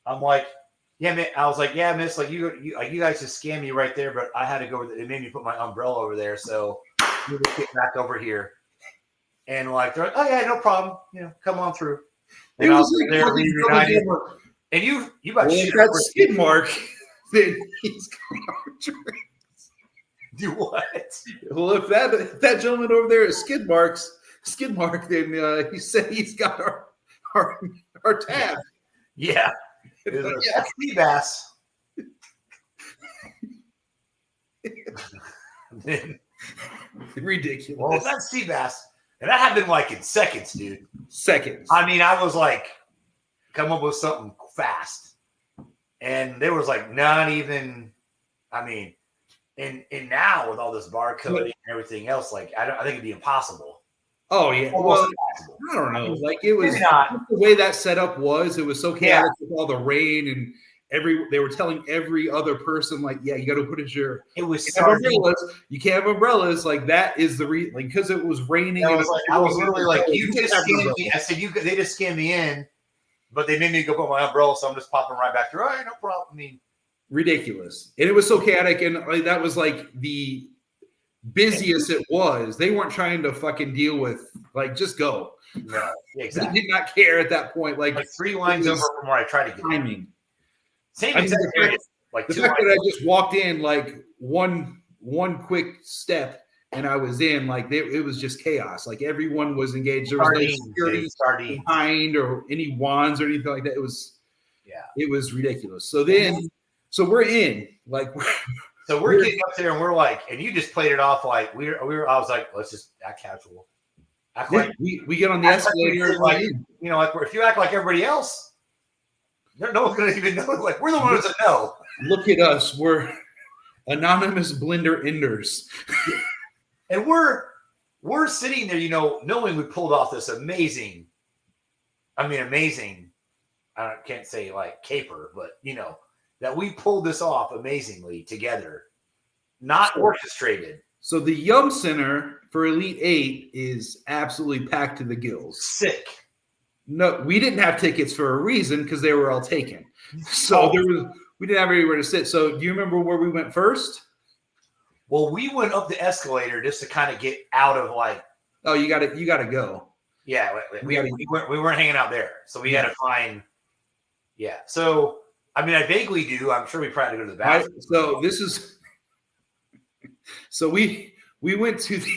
I'm like, yeah, man. I was like, yeah, miss, like you guys just scammed me right there, but I had to go. It made me put my umbrella over there, so you just get back over here. And like, they're like, oh yeah, no problem. Come on through. And I was like, there reunited. And you about shit that skid mark. Then he's going to do what? Well, if that gentleman over there is skid mark, then he said he's got our tab. Yeah, that's sea bass. Ridiculous. Well, that's sea bass, and that happened like in seconds, dude. Seconds. I mean, I was like, come up with something fast, and there was like not even. I mean. And now with all this barcoding and everything else, like I think it'd be impossible. Oh yeah, well, I don't know. Like it was the way that setup was. It was so chaotic with all the rain and they were telling every other person like, yeah, you got to put in your. It was umbrellas. You can't have umbrellas. Like that is the reason. Like because it was raining. I was literally like, you just scanned me. I said they just scanned me in, but they made me go put my umbrella, so I'm just popping right back through. All right, no problem. I mean. Ridiculous. And it was so chaotic, and that was like the busiest it was. They weren't trying to fucking deal with like just go. No, exactly. They did not care at that point. Like 3 lines over from where I tried to get timing. Same exact area. Like the fact that I just walked in like one quick step and I was in, like it was just chaos. Like everyone was engaged. There was no security behind or any wands or anything like that. It was ridiculous. So then. So we're in, like, so we're getting up there, and we're like, and you just played it off like we were. I was like, let's just act casual. Act like we get on the escalator, like like if you act like everybody else, no one's gonna even know. Like we're the ones that know. Look at us, we're anonymous blender enders, and we're sitting there, knowing we pulled off this amazing. I can't say like caper, but that we pulled this off amazingly together, not orchestrated. So the Yum Center for Elite 8 is absolutely packed to the gills. Sick. No, we didn't have tickets for a reason because they were all taken. So we didn't have anywhere to sit. So do you remember where we went first? Well, we went up the escalator just to kind of get out of like. Oh, you got to go. Yeah, we weren't hanging out there, so we had to find. Yeah, so. I mean, I vaguely do. I'm sure we probably had to go to the bathroom. So this is. So we went to the.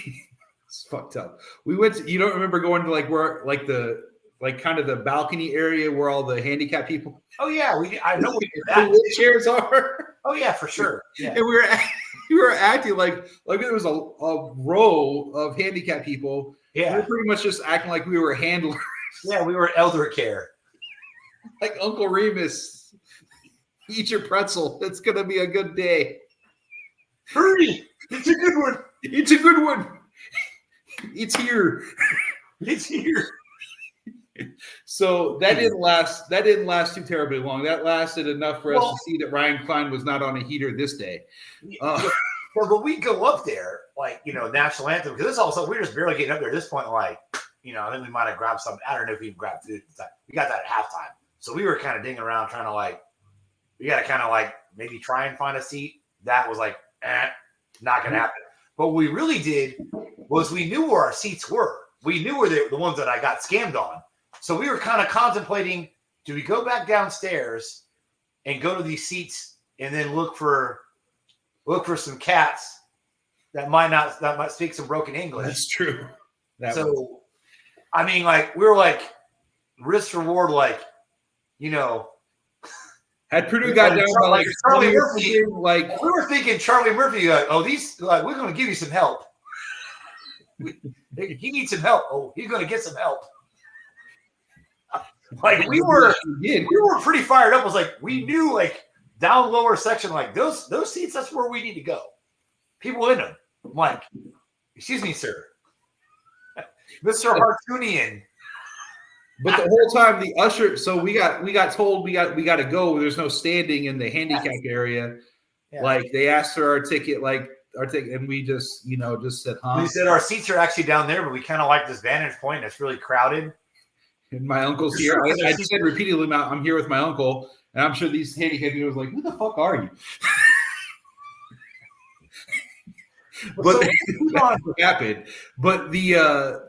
It's fucked up. We went to. You don't remember going to like where like kind of the balcony area where all the handicapped people. Oh yeah, I know we did that. The chairs are. Oh yeah, for sure. Yeah. And we were acting like there was a row of handicapped people. Yeah. We were pretty much just acting like we were handlers. Yeah, we were elder care. Like Uncle Remus, eat your pretzel. It's gonna be a good day. Hurry! It's a good one. It's a good one. It's here. It's here. So that didn't last. That didn't last too terribly long. That lasted enough for us to see that Ryan Klein was not on a heater this day. But we go up there, like, national anthem, because this also we're just barely getting up there at this point. Like, I think we might have grabbed something. I don't know if we grabbed food at the time. We got that at halftime, so we were kind of dinging around trying to we got to kind of maybe try and find a seat. That was not gonna happen. But what we really did was we knew where our seats were. We knew where the ones that I got scammed on. So we were kind of contemplating, do we go back downstairs and go to these seats and then look for some cats that might speak some broken English? That's true. I mean, we were risk reward, had Purdue got down by Charlie Murphy, we were thinking Charlie Murphy, we're going to give you some help. He needs some help. Oh, he's going to get some help. We were pretty fired up. It was we knew down lower section, those seats, that's where we need to go. People in them. I'm like, excuse me, sir. Mr. Hartunian. But the whole time the usher, so we got told we got to go. There's no standing in the handicap area. Yeah. They asked for our ticket, and we just said, huh? We said our seats are actually down there, but we kind of like this vantage point. It's really crowded. And my uncle's here. I said repeatedly, I'm here with my uncle, and I'm sure these handicapped people was who the fuck are you? But that's what happened. But the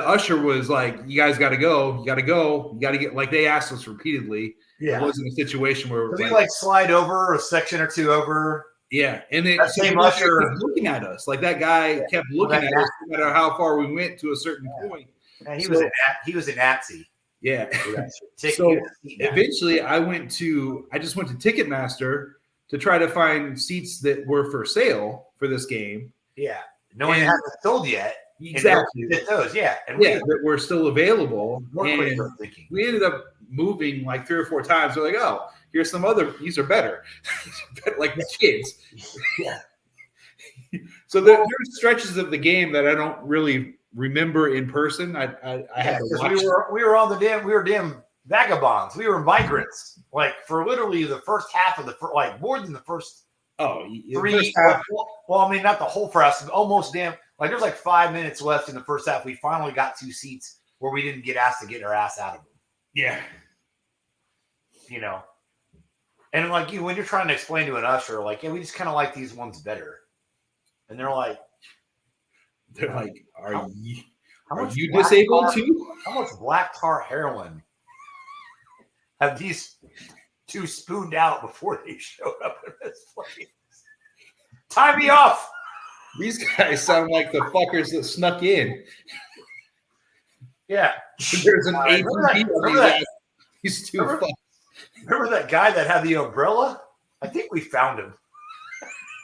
usher was you guys got to go. You got to go. You got to get. They asked us repeatedly. Yeah. It wasn't a situation where we slide over a section or two over. Yeah, and then same usher kept looking at us. That guy kept looking at us no matter how far we went to a certain point. And he was a Nazi. Yeah. So eventually I just went to Ticketmaster to try to find seats that were for sale for this game. Yeah. No one hasn't sold yet. Exactly. Those, yeah. And that were still available. And we ended up moving 3 or 4 times. We're oh, here's some other, these are better. The kids. Yeah. So there's stretches of the game that I don't really remember in person. I had to watch. We were damn vagabonds. We were migrants. For literally the first half of more than the first. Oh, 3 first half. Well, I mean, not the whole first. Almost damn. There's 5 minutes left in the first half. We finally got 2 seats where we didn't get asked to get our ass out of them. Yeah. And when you're trying to explain to an usher, yeah, we just kind of like these ones better. And they're are you disabled too? How much black tar heroin have these 2 spooned out before they showed up in this place? Tie me off. These guys sound like the fuckers that snuck in. Yeah. There's an ATV. He's too fucked. Remember that guy that had the umbrella? I think we found him.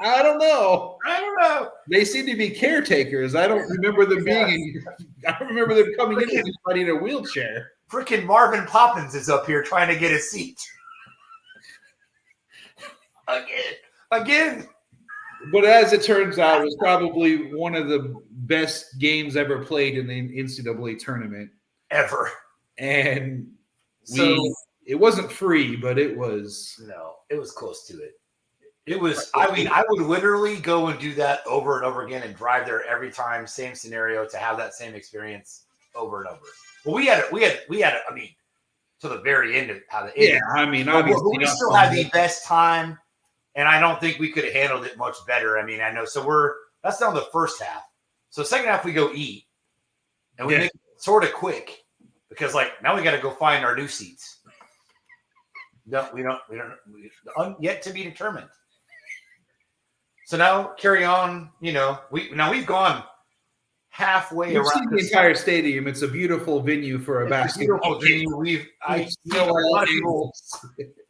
I don't know. They seem to be caretakers. I don't remember them being. I don't remember them coming in with anybody in a wheelchair. Freaking Marvin Poppins is up here trying to get a seat. Again. But as it turns out, it was probably one of the best games ever played in the NCAA tournament ever. And it wasn't free, but it was. No, it was close to it. It was. I mean, I would literally go and do that over and over again and drive there every time, same scenario, to have that same experience over and over. Well, we had. I mean, to the very end of how the end. Yeah, I mean, obviously, we still had the best time, and I don't think we could have handled it much better. I mean, I know. So that's down the first half. So second half we go eat, and we make it sort of quick because now we got to go find our new seats. No, we don't. Yet to be determined. So now carry on. We've gone halfway around. Seen the entire stadium. It's a beautiful venue for a basketball game.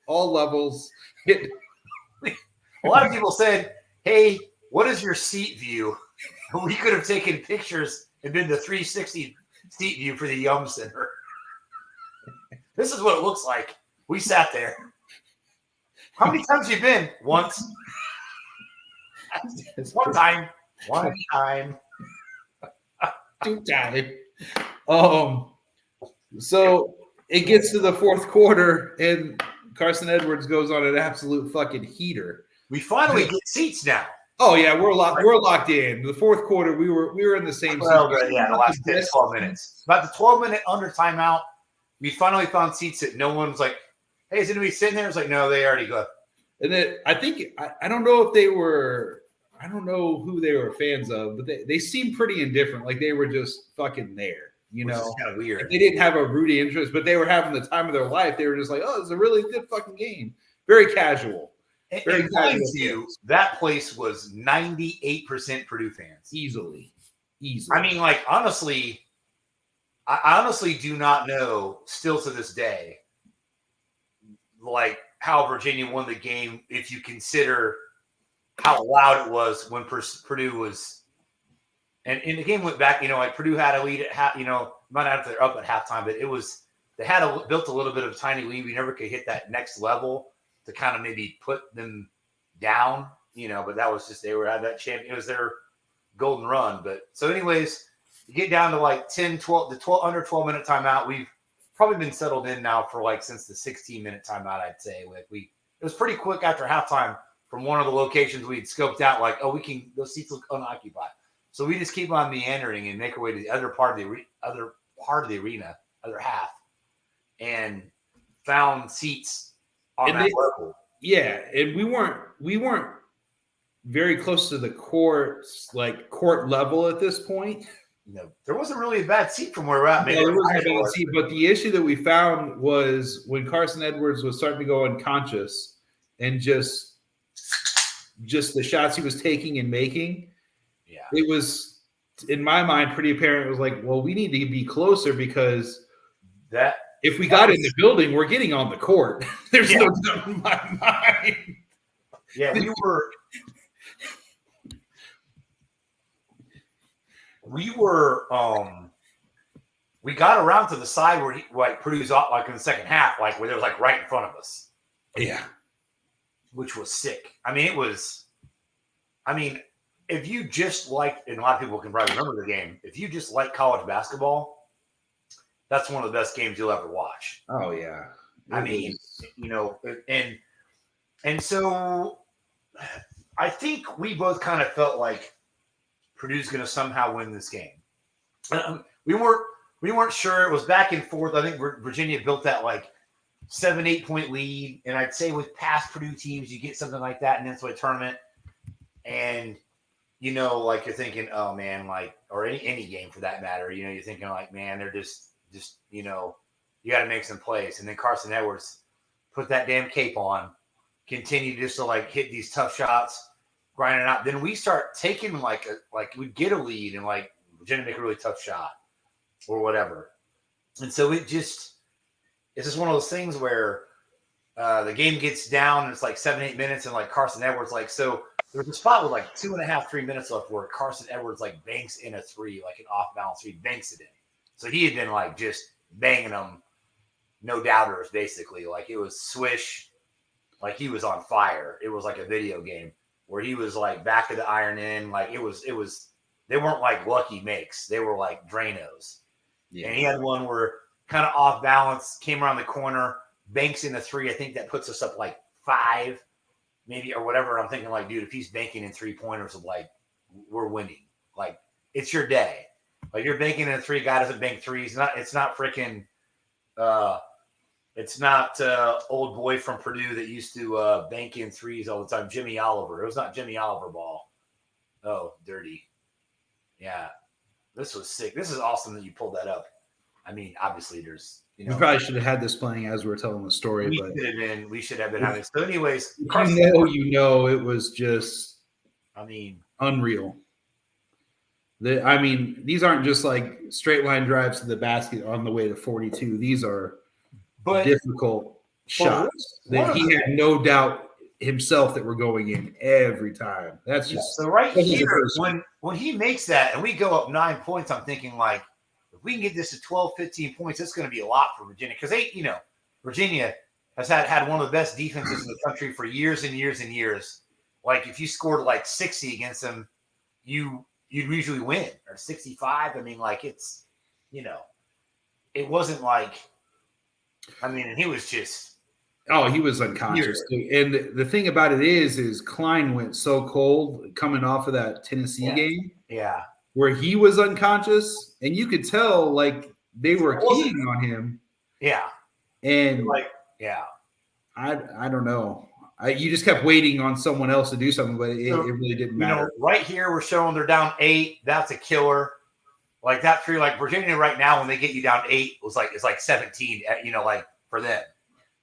All levels. A lot of people said hey, what is your seat view? We could have taken pictures and been the 360 seat view for the Yum Center. This is what it looks like. We sat there. How many times have you been? Once. One time. One time. 2 times. So it gets to the fourth quarter, and Carson Edwards goes on an absolute fucking heater. We finally get seats now. Oh yeah, we're locked in. The fourth quarter, we were in the same. Well, the last 10, 12 minutes. About the 12-minute under timeout, we finally found seats that no one's like, hey, is anybody sitting there? It's like, no, they already left. And then I think I don't know if they were. I don't know who they were fans of, but they seemed pretty indifferent. Like they were just fucking there, you know. Which is kind of weird. Like they didn't have a rooty interest, but they were having the time of their life. They were just like, oh, it's a really good fucking game. Very casual. And mind you, that place was 98% Purdue fans. Easily. I mean, like, honestly, I honestly do not know, still to this day, like, how Virginia won the game if you consider how loud it was when Purdue was – and the game went back, you know, like, Purdue had a lead at half – you know, not after they're up at halftime, but it was – they had built a little bit of a tiny lead. We never could hit that next level to kind of maybe put them down, you know, but that was just, they were at that champion. It was their golden run. But so anyways, you get down to like 10, 12, under 12 minute timeout. We've probably been settled in now for like, since the 16-minute timeout, I'd say. Like it was pretty quick after halftime from one of the locations we'd scoped out, like, oh, those seats look unoccupied. So we just keep on meandering and make our way to the other part of the arena, other half, and found seats on that level. Yeah, and we weren't very close to the court level at this point. No, there wasn't really a bad seat from where we're at. Maybe there wasn't a bad seat, but the issue that we found was when Carson Edwards was starting to go unconscious, and just the shots he was taking and making. Yeah, it was, in my mind, pretty apparent. It was like, well, we need to be closer because that. If we got in the building, we're getting on the court. There's no doubt in my mind. Yeah, we got around to the side where Purdue's off, like in the second half, like where they was like right in front of us. Yeah. Which was sick. I mean, if you just like, and a lot of people can probably remember the game, if you just like college basketball, that's one of the best games you'll ever watch. Oh yeah. I mean, you know, and so I think we both kind of felt like Purdue's going to somehow win this game. We weren't sure. It was back and forth. I think Virginia built that like 7-8 point lead, and I'd say with past Purdue teams, you get something like that in the NCAA tournament, and you know, like you're thinking, oh man, like, or any game for that matter, you know, you're thinking like, man, they're just, you know, you got to make some plays. And then Carson Edwards put that damn cape on, continue just to like hit these tough shots, grind it out. Then we start taking like we'd get a lead and like Virginia make a really tough shot or whatever. And so it's just one of those things where the game gets down and it's like 7-8 minutes and like Carson Edwards, like, so there's a spot with like 2.5-3 minutes left where Carson Edwards like banks in a three, like an off balance three, banks it in. So he had been like just banging them, no doubters, basically. Like it was swish, like he was on fire. It was like a video game where he was like back of the iron in. Like it was, they weren't like lucky makes. They were like Dranos. Yeah. And he had one where kind of off balance, came around the corner, banks in a three. I think that puts us up like 5, maybe, or whatever. I'm thinking like, dude, if he's banking in 3-pointers, like we're winning. Like it's your day. Like you're banking in a three, guy doesn't bank threes. It's not freaking old boy from Purdue that used to bank in threes all the time. Jimmy Oliver. It was not Jimmy Oliver ball. Oh, dirty. Yeah. This was sick. This is awesome that you pulled that up. I mean, obviously there's, you know, we probably should have had this playing as we're telling the story, we should have been having. So anyways, it was just, I mean, unreal. These aren't just like straight line drives to the basket on the way to 42. These are difficult shots that he had no doubt himself that were going in every time. That's just so right here when he makes that and we go up 9 points, I'm thinking like if we can get this to 12, 15 points, it's going to be a lot for Virginia because Virginia has had one of the best defenses in the country for years and years and years. Like if you scored like 60 against them, you'd usually win, or 65. I mean, like it's it wasn't like and he was just. Oh, he was unconscious. And the thing about it is Klein went so cold coming off of that Tennessee game. Yeah. Where he was unconscious, and you could tell like they were keying on him. Yeah. And yeah. I don't know. You just kept waiting on someone else to do something, but it really didn't matter. Right here we're showing they're down 8. That's a killer. Like that for like Virginia right now when they get you down 8 it's like 17. Like for them.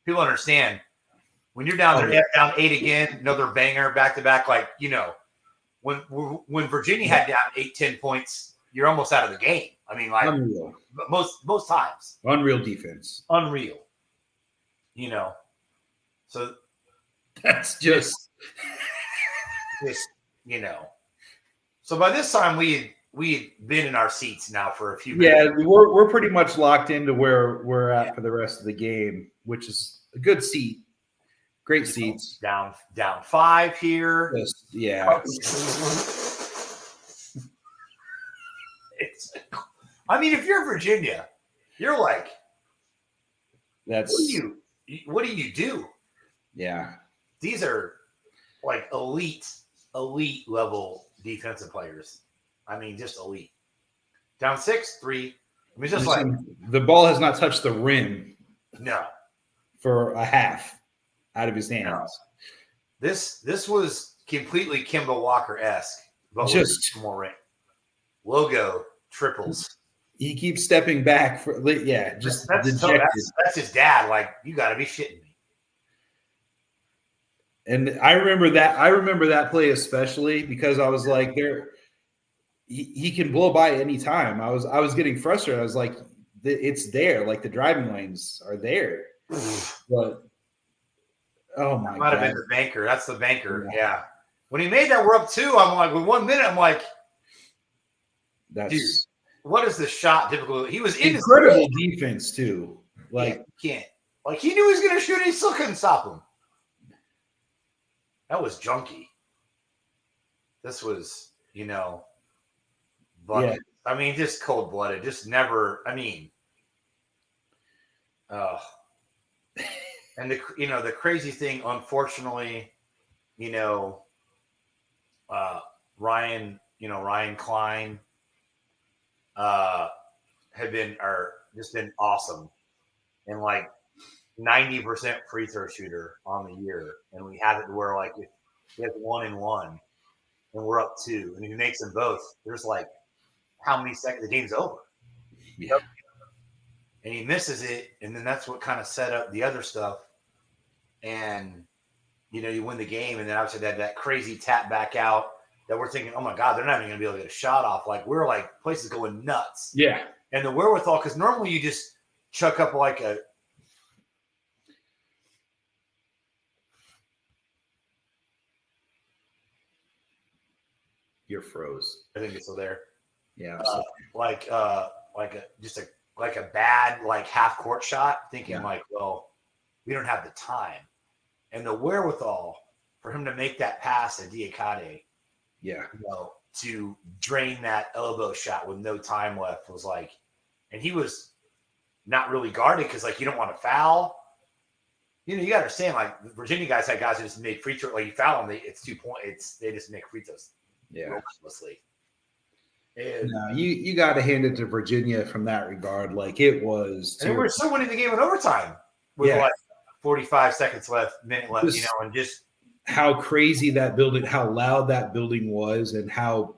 People understand when you're down there down 8 again, another banger back to back. Like when Virginia had down 8, 10 points, you're almost out of the game. I mean, like unreal. most times, unreal defense, unreal. So that's just So by this time we had been in our seats now for a few minutes. Yeah, we're pretty much locked into where we're at for the rest of the game, which is a good seat. Great seats. Down 5 here. Yeah. If you're Virginia, you're like, what do you do? Yeah. These are like elite level defensive players. Just elite. Down 6, 3. Just like the ball has not touched the rim. No. For a half out of his hands. No. This was completely Kemba Walker-esque, but just with more ring. Logo triples. He keeps stepping back just that's his dad. Like, you got to be shitting me. And I remember that play especially because I was like, he can blow by any time. I was getting frustrated. I was like, it's there. Like the driving lanes are there. But oh my God. Might have been the banker. That's the banker. Yeah. When he made that, we're up 2. I'm like, with 1 minute, I'm like, dude, what is the shot difficult? He was incredible defense too. Like he can't. Like he knew he was going to shoot, and he still couldn't stop him. That was junky. This was, bucket. Yeah. Just cold blooded. Just never. And the crazy thing, unfortunately, Ryan Klein had been awesome and like 90% free throw shooter on the year, and we have it where like if he has 1 and 1 and we're up 2, and if he makes them both, there's like how many seconds the game's over. Yeah. And he misses it, and then that's what kind of set up the other stuff. And you win the game, and then obviously that crazy tap back out that we're thinking, oh my God, they're not even gonna be able to get a shot off. Like we're like places going nuts. Yeah. And the wherewithal, because normally you just chuck up like a You're froze. I think it's still there. Yeah. Like a bad like half court shot, thinking like, well, we don't have the time and the wherewithal for him to make that pass to Diakate. Yeah. To drain that elbow shot with no time left was like, and he was not really guarded because like you don't want to foul. You got to understand, like Virginia guys had guys who just made free throw. Like you foul them, it's 2 points. They just make free throws. Yeah. Relentlessly. No, you got to hand it to Virginia from that regard. Like it was. And we were still winning the game in overtime with like 45 seconds left, minute left, and just how crazy that building, how loud that building was, and how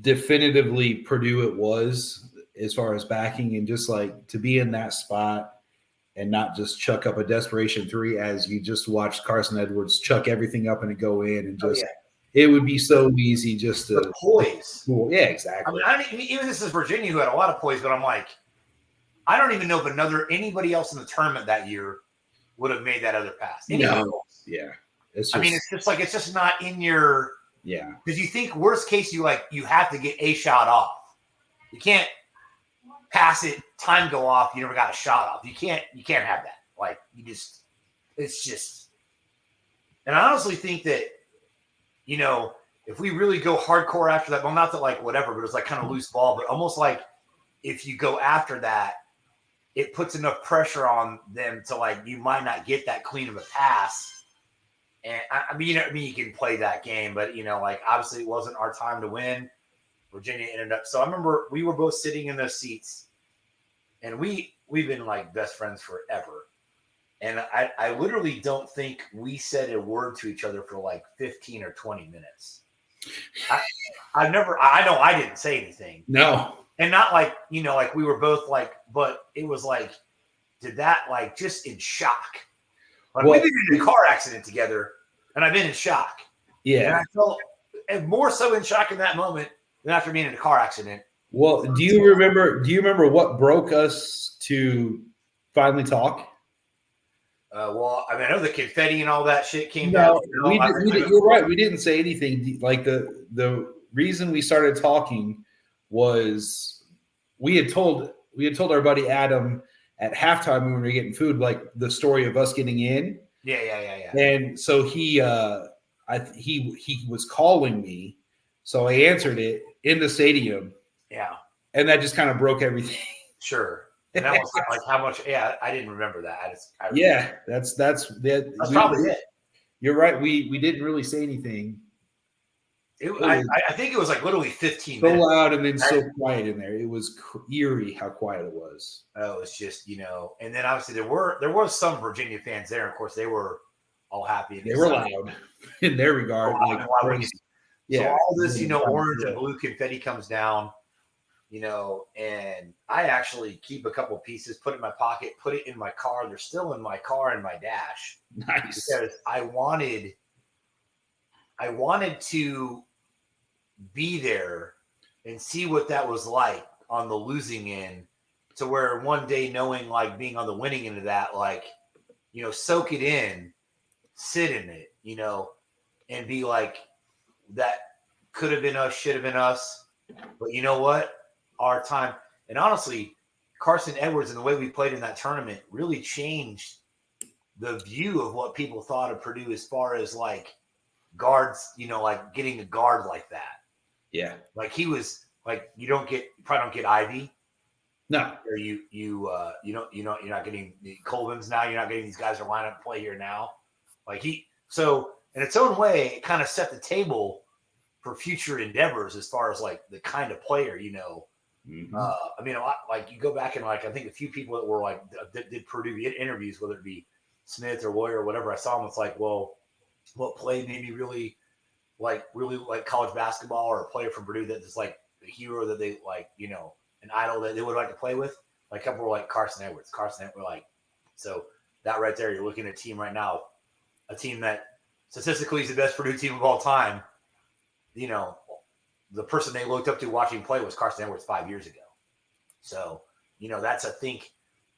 definitively Purdue it was as far as backing, and just like to be in that spot and not just chuck up a desperation 3 as you just watched Carson Edwards chuck everything up and go in and just it would be so easy just to the poise. Cool. Yeah, exactly. Even this is Virginia who had a lot of poise, but I'm like, I don't even know if anybody else in the tournament that year would have made that other pass. No. Yeah. I mean, it's just not in your – yeah. Because you think worst case, you have to get a shot off. You can't pass it, time go off, you never got a shot off. You can't have that. Like, it's just – and I honestly think that, if we really go hardcore after that, well, not that like whatever, but it's like kind of loose ball, but almost like if you go after that, it puts enough pressure on them to like you might not get that clean of a pass. And I mean, you can play that game, but like obviously it wasn't our time to win. Virginia ended up. So I remember we were both sitting in those seats, and we've been like best friends forever. And I literally don't think we said a word to each other for like 15 or 20 minutes. I know I didn't say anything. No. And not like, like we were both like, but it was like, did that like just in shock. Like we've been in a car accident together and I've been in shock. Yeah. And I felt more so in shock in that moment than after being in a car accident. Well, do you remember what broke us to finally talk? Well, I mean, I know the confetti and all that shit came down. You're right. We didn't say anything. Like the reason we started talking was we had told our buddy Adam at halftime when we were getting food, like the story of us getting in. Yeah. And so he was calling me, so I answered it in the stadium. Yeah. And that just kind of broke everything. Sure. And that was like how much? Yeah, I didn't remember that. That's probably it. You're right. We didn't really say anything. I think it was like literally 15 so minutes. So loud and then so quiet in there. It was eerie how quiet it was. Oh, it's just and then obviously there was some Virginia fans there. Of course, they were all happy. They were loud in their regard. So all this, orange and blue confetti comes down. And I actually keep a couple pieces, put it in my pocket, put it in my car. They're still in my car in my dash. Nice. Because I wanted to be there and see what that was like on the losing end, to where one day knowing like being on the winning end of that, like, soak it in, sit in it, and be like, that could have been us, should have been us. But you know what? Our time. And honestly, Carson Edwards and the way we played in that tournament really changed the view of what people thought of Purdue as far as like guards, like getting a guard like that. Yeah. Like he was like, you probably don't get Ivy. No. Or you're not getting the Colvins now. You're not getting these guys that line up and play here now. Like so in its own way, it kind of set the table for future endeavors as far as like the kind of player, Mm-hmm. I mean, a lot, like you go back and like I think a few people that were like that did Purdue interviews, whether it be Smith or Roy or whatever. I saw them. It's like, well, what play made me really like college basketball, or a player from Purdue that is like the hero that they like, an idol that they would like to play with. Like a couple were like Carson Edwards. Were like, so that right there, you're looking at a team right now, a team that statistically is the best Purdue team of all time. The person they looked up to watching play was Carson Edwards 5 years ago. So, that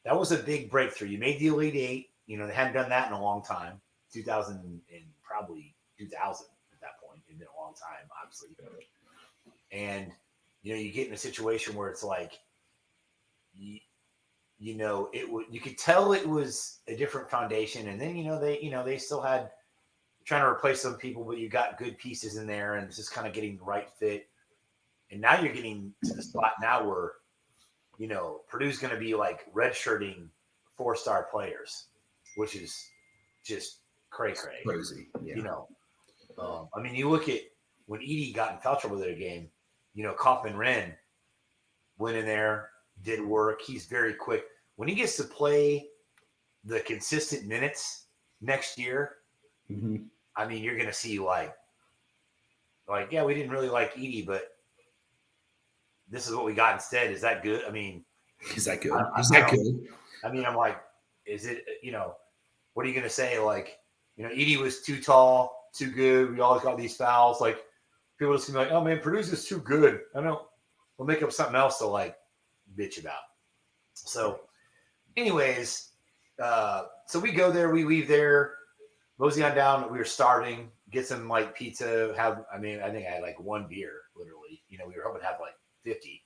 was a big breakthrough. You made the Elite Eight. They hadn't done that in a long time. 2000 and probably 2000 at that point. It'd been a long time, obviously. And, you get in a situation where it's like, you could tell it was a different foundation. And then, they still had trying to replace some people, but you got good pieces in there, and it's just kind of getting the right fit. And now you're getting to the spot now where, Purdue's going to be like redshirting 4-star players, which is just crazy. Yeah. I mean, you look at when Edey got in foul trouble with their game, Kaufman Wren went in there, did work. He's very quick. When he gets to play the consistent minutes next year, mm-hmm. I mean, you're going to see like, yeah, we didn't really like Edey, but this is what we got instead. Is that good? I mean, is that good? Good? I mean, I'm like, is it, what are you going to say? Like, Edey was too tall, too good. We always got these fouls. Like, people just gonna be like, oh man, Purdue's just too good. I know. We'll make up something else to like bitch about. So anyways, so we go there, we leave there, mosey on down. We were starving, get some like pizza. I think I had like one beer, literally. We were hoping to have like 50.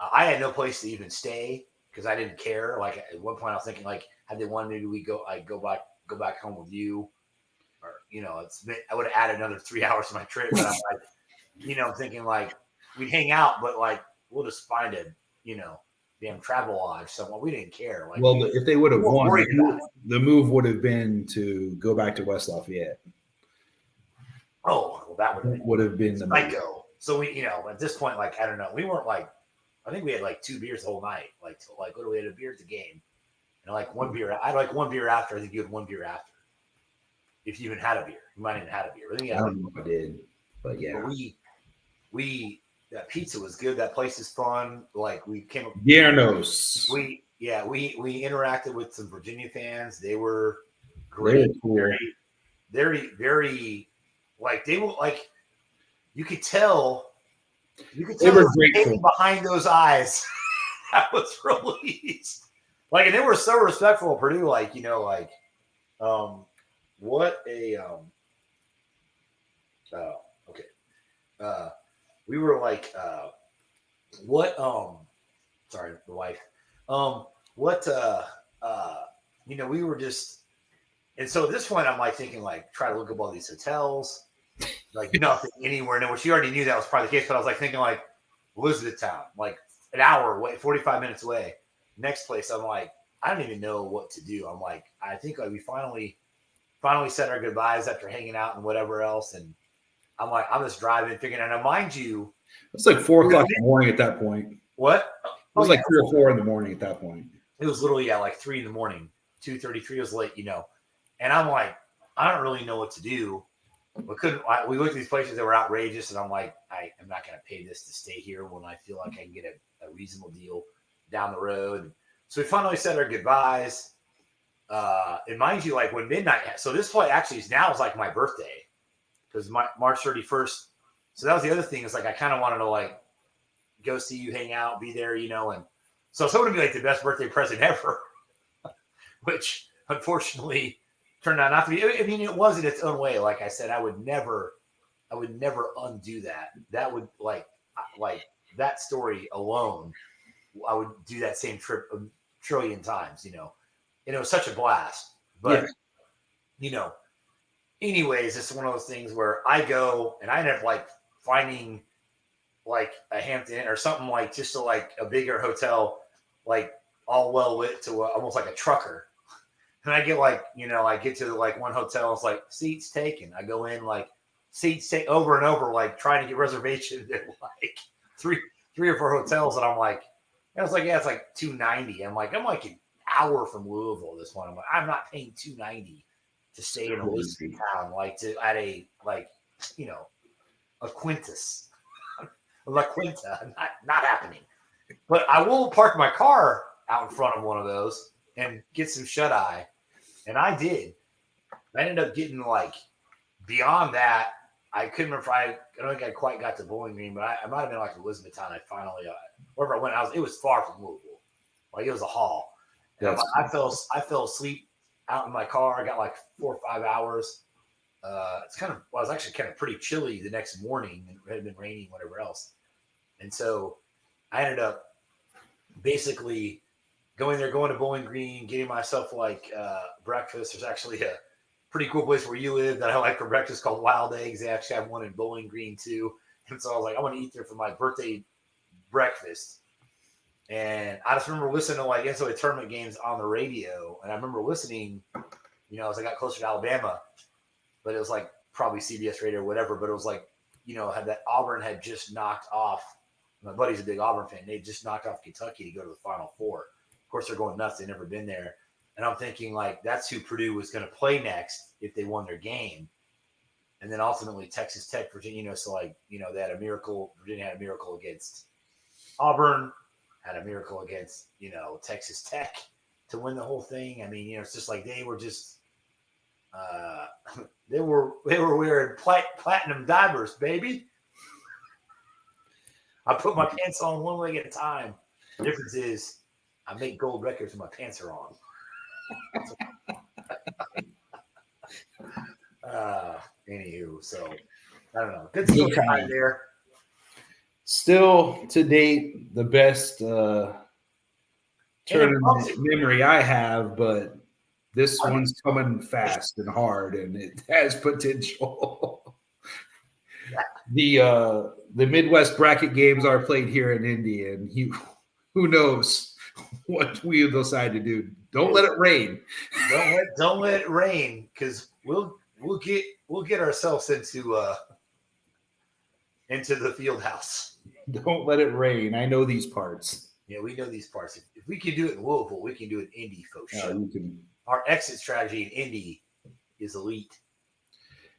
I had no place to even stay because I didn't care. Like at one point, I was thinking like, had they wanted, maybe I go back home with you, or I would have added another 3 hours to my trip. But I'm like, I'm thinking like we'd hang out, but like we'll just find a damn travel lodge somewhere. We didn't care. Like, well, if they would have won, worried about it. the move would have been to go back to West Lafayette. Oh, well, that would have been the psycho. So we, at this point, like I don't know, we weren't like, I think we had like 2 beers the whole night. Like literally had a beer at the game, and like one beer. I had like one beer after. I think you had one beer after. If you even had a beer, you might even had a beer. I don't know if I did, but yeah. But we that pizza was good. That place is fun. Like we came up. Guernos. We interacted with some Virginia fans. They were great. They were cool. Very, very, like they were like. You could tell. They were grateful behind those eyes. That was released. Like, and they were so respectful of Purdue. Like, what a okay. We were like, what sorry, the wife. What we were just, and so at this point I'm like thinking like try to look up all these hotels, like nothing anywhere. No, she already knew that was probably the case, but I was like thinking like Elizabethtown, like an hour away, 45 minutes away. Next place, I'm like, I don't even know what to do. I'm like, I think like we finally said our goodbyes after hanging out and whatever else. And I'm like, I'm just driving, figuring out. Now, mind you, it's like 4 o'clock in the morning at that point. What? It was like 3 or 4 in the morning at that point. It was literally like 3 in the morning, 2:33 was late, And I'm like, I don't really know what to do. We looked at these places that were outrageous, and I'm like, I'm not going to pay this to stay here when I feel like I can get a reasonable deal down the road. So we finally said our goodbyes. And mind you, like when midnight, so this flight actually is like my birthday because March 31st. So that was the other thing is like I kind of wanted to like go see you, hang out, be there, and so it's going to be like the best birthday present ever, which unfortunately turned out not to be. I mean, it was in its own way. Like I said, I would never undo that. That would like that story alone. I would do that same trip a trillion times, and it was such a blast. But anyways, it's one of those things where I go and I end up like finding like a Hampton Inn or something like just to like a bigger hotel, like all well lit to almost like a trucker. And I get like, I get to like one hotel, it's like seats taken. I go in like seats take over and over, like trying to get reservations at like three or four hotels. And I'm like, I was like, yeah, it's like $290. I'm like an hour from Louisville. This one, I'm like, I'm not paying $290 to stay in a Elizabeth town, like at a a Quintus, La Quinta. Not happening. But I will park my car out in front of one of those and get some shut eye, and I did. I ended up getting like beyond that. I couldn't remember. I don't think I quite got to Bowling Green, but I might have been like Elizabethtown. I finally, wherever I went, it was far from Louisville. Like it was a haul. I fell asleep out in my car. I got like 4 or 5 hours. It was actually kind of pretty chilly the next morning, and it had been raining, whatever else. And so I ended up basically going to Bowling Green, getting myself like breakfast. There's actually a pretty cool place where you live that I like for breakfast called Wild Eggs. They actually have one in Bowling Green too. And so I was like, I want to eat there for my birthday breakfast. And I just remember listening to like NCAA tournament games on the radio. And I remember listening, as I got closer to Alabama, but it was like probably CBS radio or whatever. But it was like, had that Auburn had just knocked off. My buddy's a big Auburn fan. They just knocked off Kentucky to go to the Final Four. Of course, they're going nuts. They've never been there. And I'm thinking like that's who Purdue was going to play next if they won their game. And then ultimately Texas Tech, Virginia, so like, they had a miracle. Virginia had a miracle against Auburn, had a miracle against, Texas Tech to win the whole thing. I mean, it's just like they were just they were wearing platinum divers, baby. I put my pants on one leg at a time. The difference is I make gold records when my pants are on. Anywho, so I don't know. Good stuff right there. Still to date, the best tournament memory I have, but this one's coming fast and hard, and it has potential. The Midwest bracket games are played here in Indy, and who knows what we'll decide to do. Don't let it rain. Don't let it rain, because we'll get ourselves into the field house. Don't let it rain. I know these parts. Yeah, we know these parts. If we can do it in Louisville, we can do it in Indy for sure. Can... Our exit strategy in Indy is elite.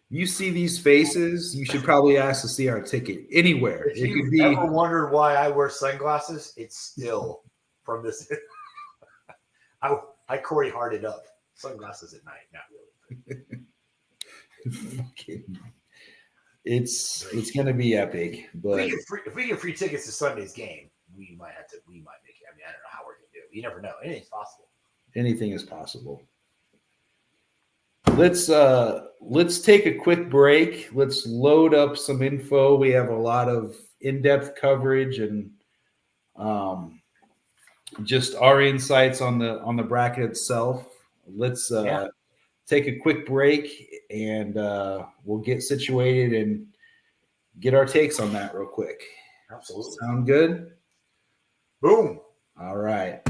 You see these faces, you should probably ask to see our ticket anywhere. If you've ever wondered why I wear sunglasses, it's still from this. I Corey Harded up. Sunglasses at night, not really. It's gonna be epic. But if we get free tickets to Sunday's game, we might make it. I mean, I don't know how we're gonna do it. You never know. Anything's possible. Anything is possible. Let's take a quick break. Let's load up some info. We have a lot of in-depth coverage and just our insights on the bracket itself. Let's take a quick break, and we'll get situated and get our takes on that real quick. Absolutely. Sound good? Boom. All right.